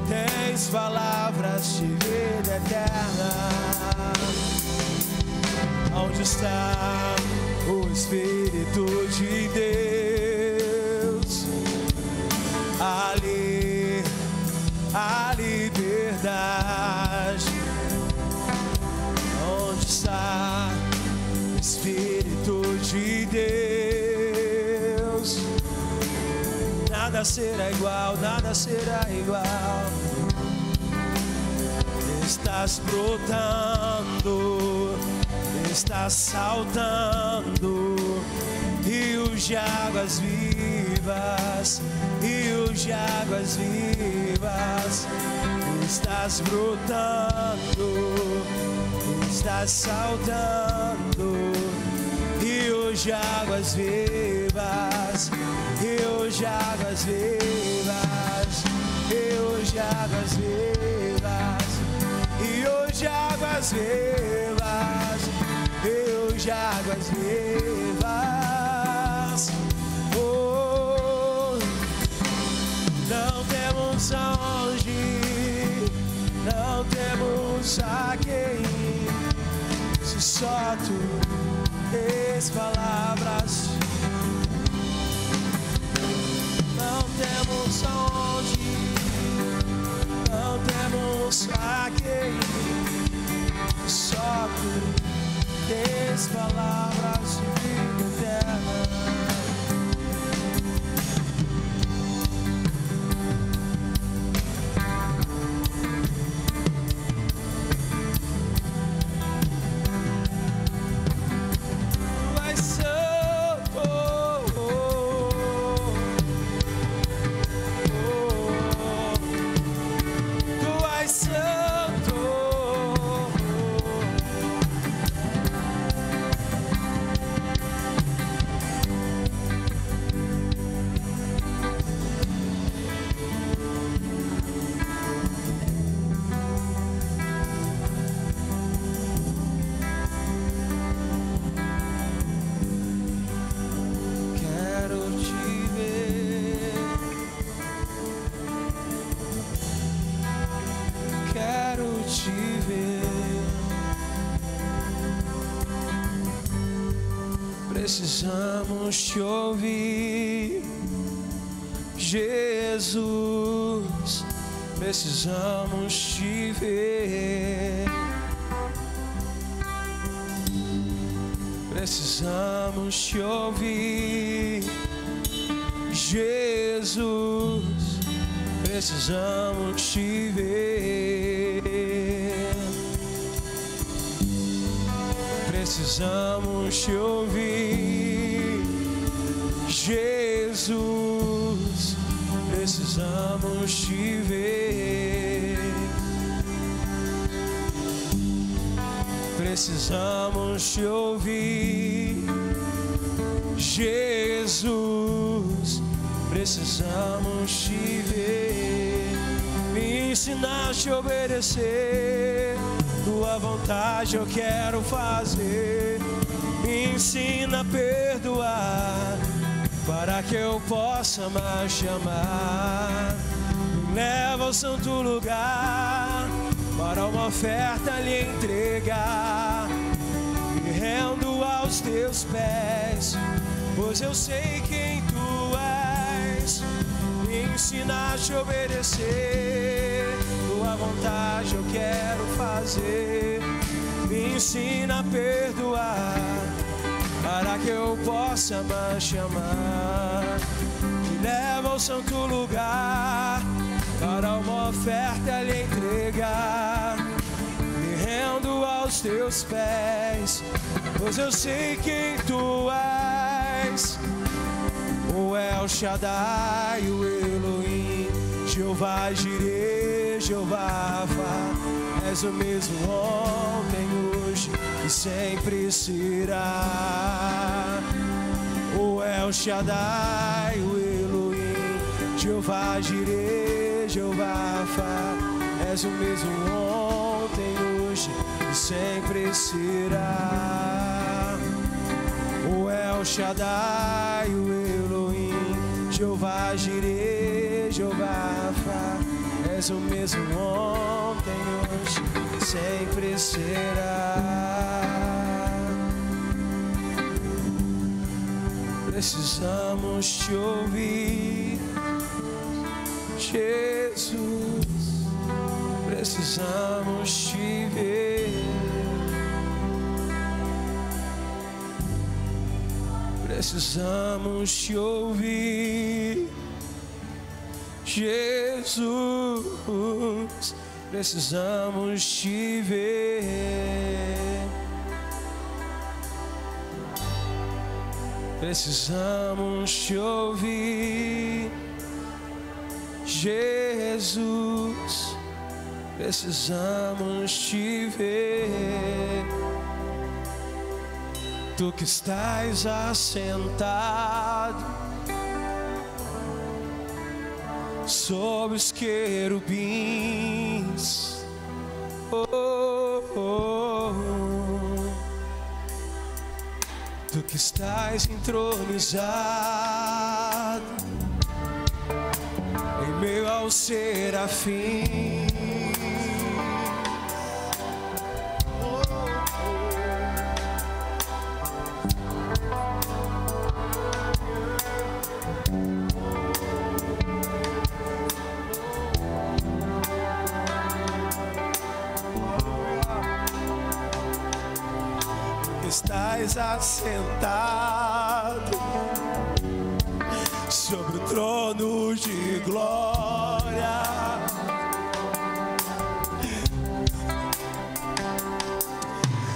tens palavras de vida eterna. Onde está o Espírito de Deus? Ali a liberdade. Onde está o Espírito de Deus? Nada será igual, nada será igual. Estás brotando, estás saltando, rios de águas vivas, rios de águas vivas. Estás brotando, estás saltando, rios de águas vivas, rios de águas vivas, rios de águas vivas, rios de águas vivas, rios de águas vivas. Oh, não temos aonde ir, não temos a quem ir, se só tu tens palavras. Não temos aonde ir, não temos a quem ir, só tu tens palavras de vida eterna. Precisamos te ouvir, Jesus. Precisamos te ver. Precisamos te ouvir, Jesus. Precisamos te ver. Precisamos te ouvir, Jesus. Precisamos te ver. Precisamos te ouvir, Jesus. Precisamos te ver. Me ensina a te obedecer, tua vontade eu quero fazer. Me ensina a perdoar, para que eu possa mais te amar. Me leva ao santo lugar, para uma oferta lhe entregar. Me rendo aos teus pés, pois eu sei quem tu és. Me ensina a te obedecer, tua vontade eu quero fazer. Me ensina a perdoar, para que eu possa mais te amar. Me leva ao santo lugar para uma oferta lhe entregar. Me rendo aos teus pés, pois eu sei quem tu és. O El Shaddai, o Elohim, Jeová Jireh, Jeová Rafa, és o mesmo ontem, hoje e sempre será. O El Shaddai, o Elohim, Jeová Jireh, Jeová Rafa, és o mesmo ontem, hoje e sempre será. O El Shaddai, o Elohim, Jeová Jireh, Jeová Rafa, és o mesmo ontem, hoje e sempre será. Precisamos te ouvir, Jesus. Precisamos te ver. Precisamos te ouvir, Jesus. Precisamos te ver. Precisamos te ouvir, Jesus. Precisamos te ver. Tu que estás assentado sobre os querubins, Tu que estás entronizado em meio ao serafim. Estás assentado sobre o trono de glória.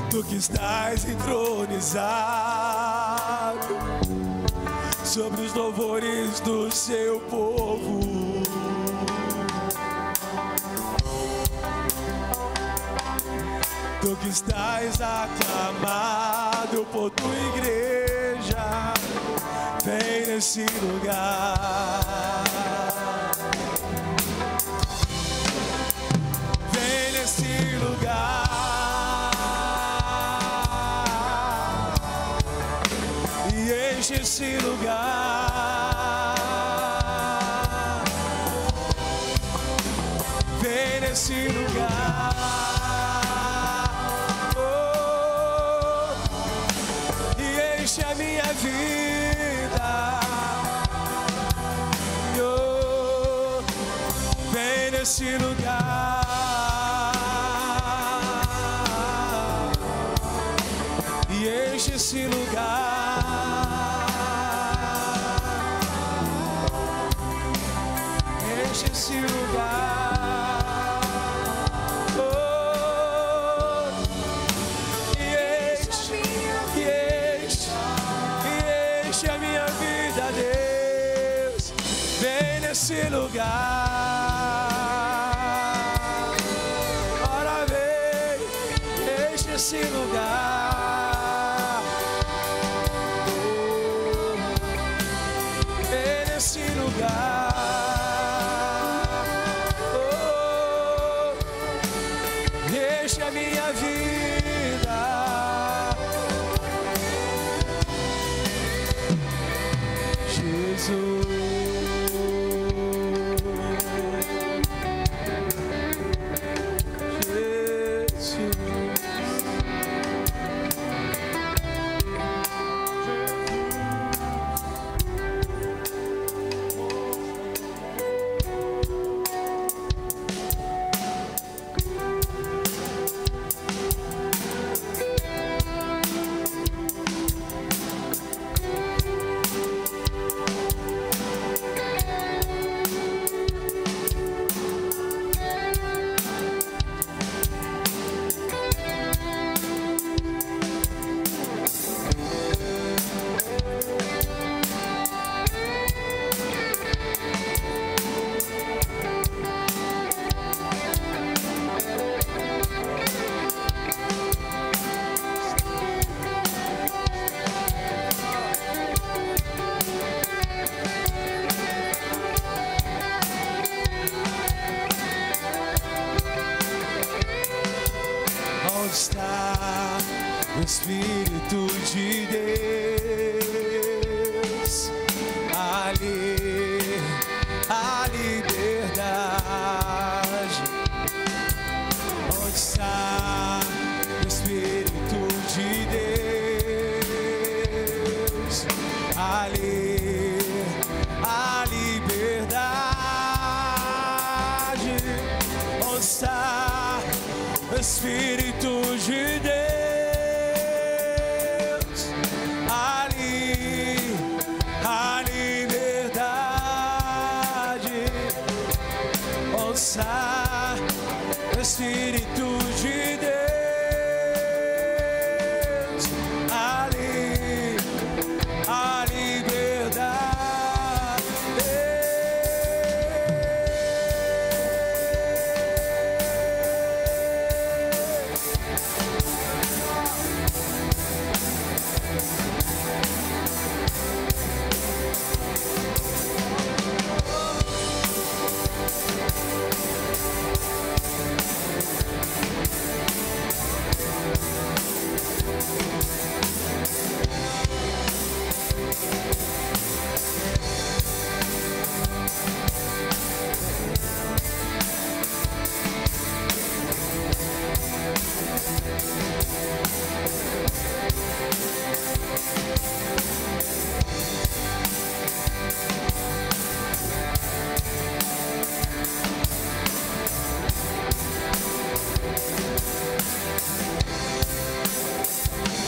Tu que estás entronizado sobre os louvores do seu povo. Tu que estás aclamado por tua igreja, vem nesse lugar. Vem nesse lugar e enche esse lugar. Vem nesse lugar. Enche a minha vida, oh, vem nesse lugar e enche esse lugar, enche esse lugar. Nesse lugar, ora vem, enche esse lugar, vem nesse lugar, enche a minha vida, Jesus. Espírito de Deus, ali a liberdade. Onde está o Espírito de Deus, ali a liberdade. Onde está o Espírito de Deus, ali a liberdade. Onde está o Espírito de Deus, ali a liberdade.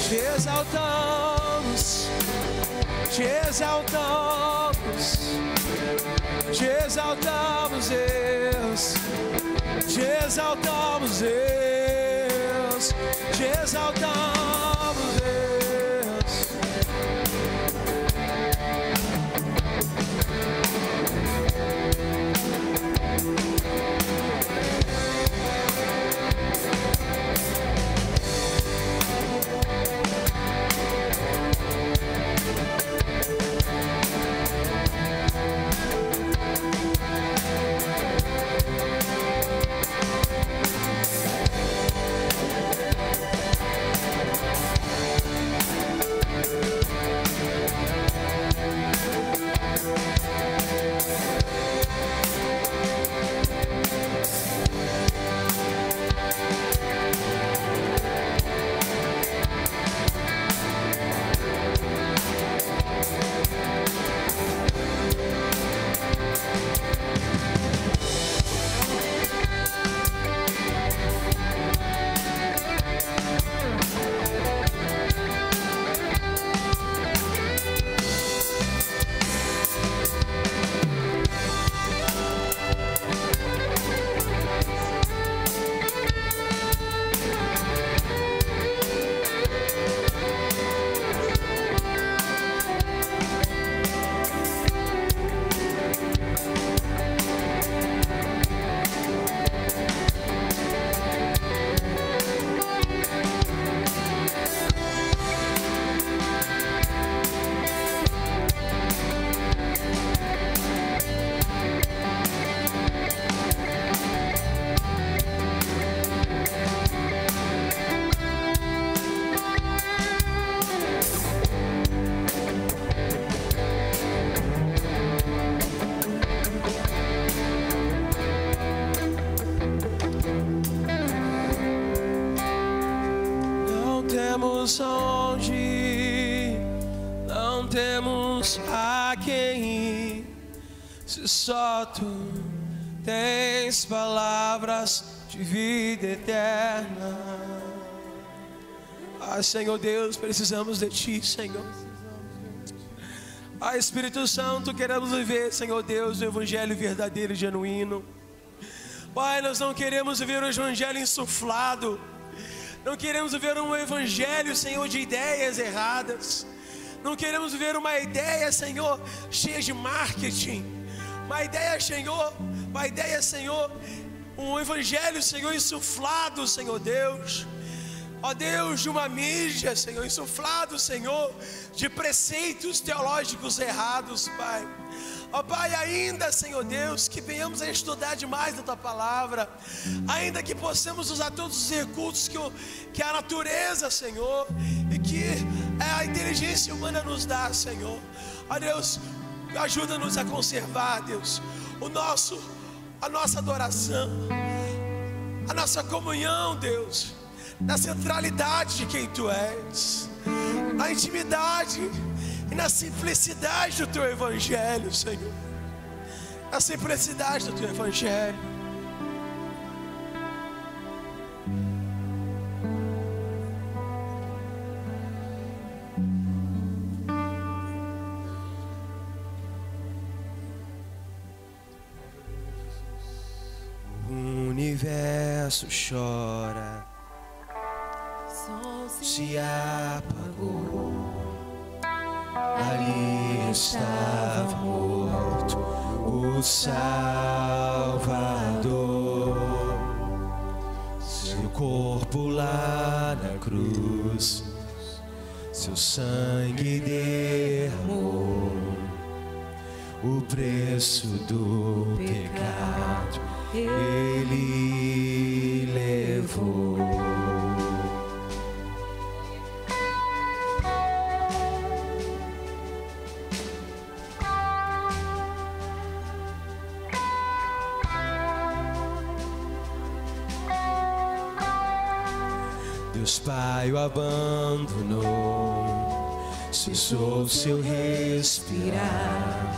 Te exaltamos, te exaltamos, te exaltamos, Deus, te exaltamos, Deus, te exaltamos, Deus. temos aonde ir, não temos a quem ir, se só tu tens palavras de vida eterna. Ah, Senhor Deus, precisamos de Ti, Senhor. Ah, Espírito Santo, queremos viver, Senhor Deus, o Evangelho verdadeiro e genuíno. Pai, nós não queremos viver um Evangelho insuflado. Não queremos viver um Evangelho, Senhor, de ideias erradas. Não queremos viver uma ideia, Senhor, cheia de marketing. Uma ideia, Senhor, um Evangelho, Senhor, insuflado, Senhor Deus. Ó Deus, de uma mídia, Senhor, insuflado, Senhor, de preceitos teológicos errados, Pai. Ó Pai, ainda, Senhor Deus, que venhamos a estudar demais a Tua palavra, ainda que possamos usar todos os recursos que a natureza, Senhor, e que a inteligência humana nos dá, Senhor. Ó Deus, ajuda-nos a conservar, Deus, a nossa adoração, a nossa comunhão, Deus, na centralidade de quem Tu és, na intimidade e na simplicidade do Teu Evangelho, Senhor. Na simplicidade do Teu Evangelho. O universo chora, se apagou. Ali estava morto o Salvador, seu corpo lá na cruz, seu sangue derramou, o preço do pecado Ele levou. Deus Pai o abandonou, cessou seu respirar,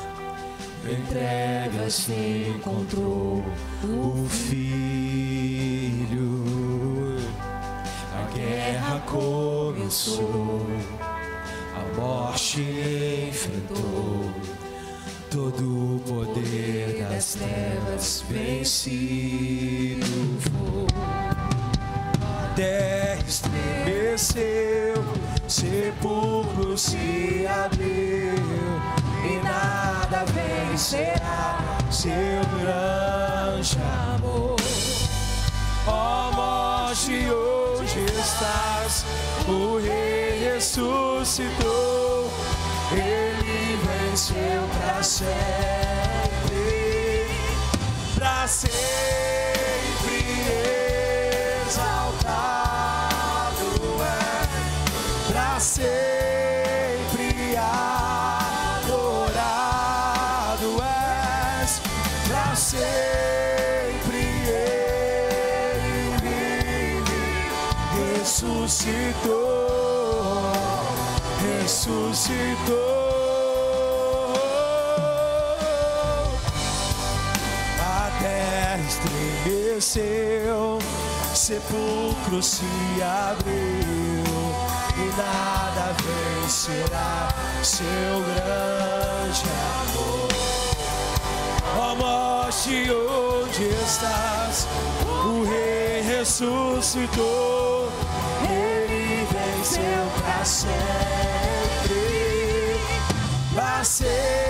entrega se encontrou o Filho. A guerra começou, a morte enfrentou, todo o poder das trevas vencido foi. Terra estremeceu, sepulcro se abriu, e nada vencerá seu grande amor. Ó morte, onde estás? O Rei ressuscitou, Ele venceu para sempre, para sempre. Sempre adorado és, para sempre Ele vive, ressuscitou. A terra estremeceu, sepulcro se abriu, e nada vencerá seu grande amor. Ó morte, onde estás? O Rei ressuscitou, Ele venceu para sempre, para sempre.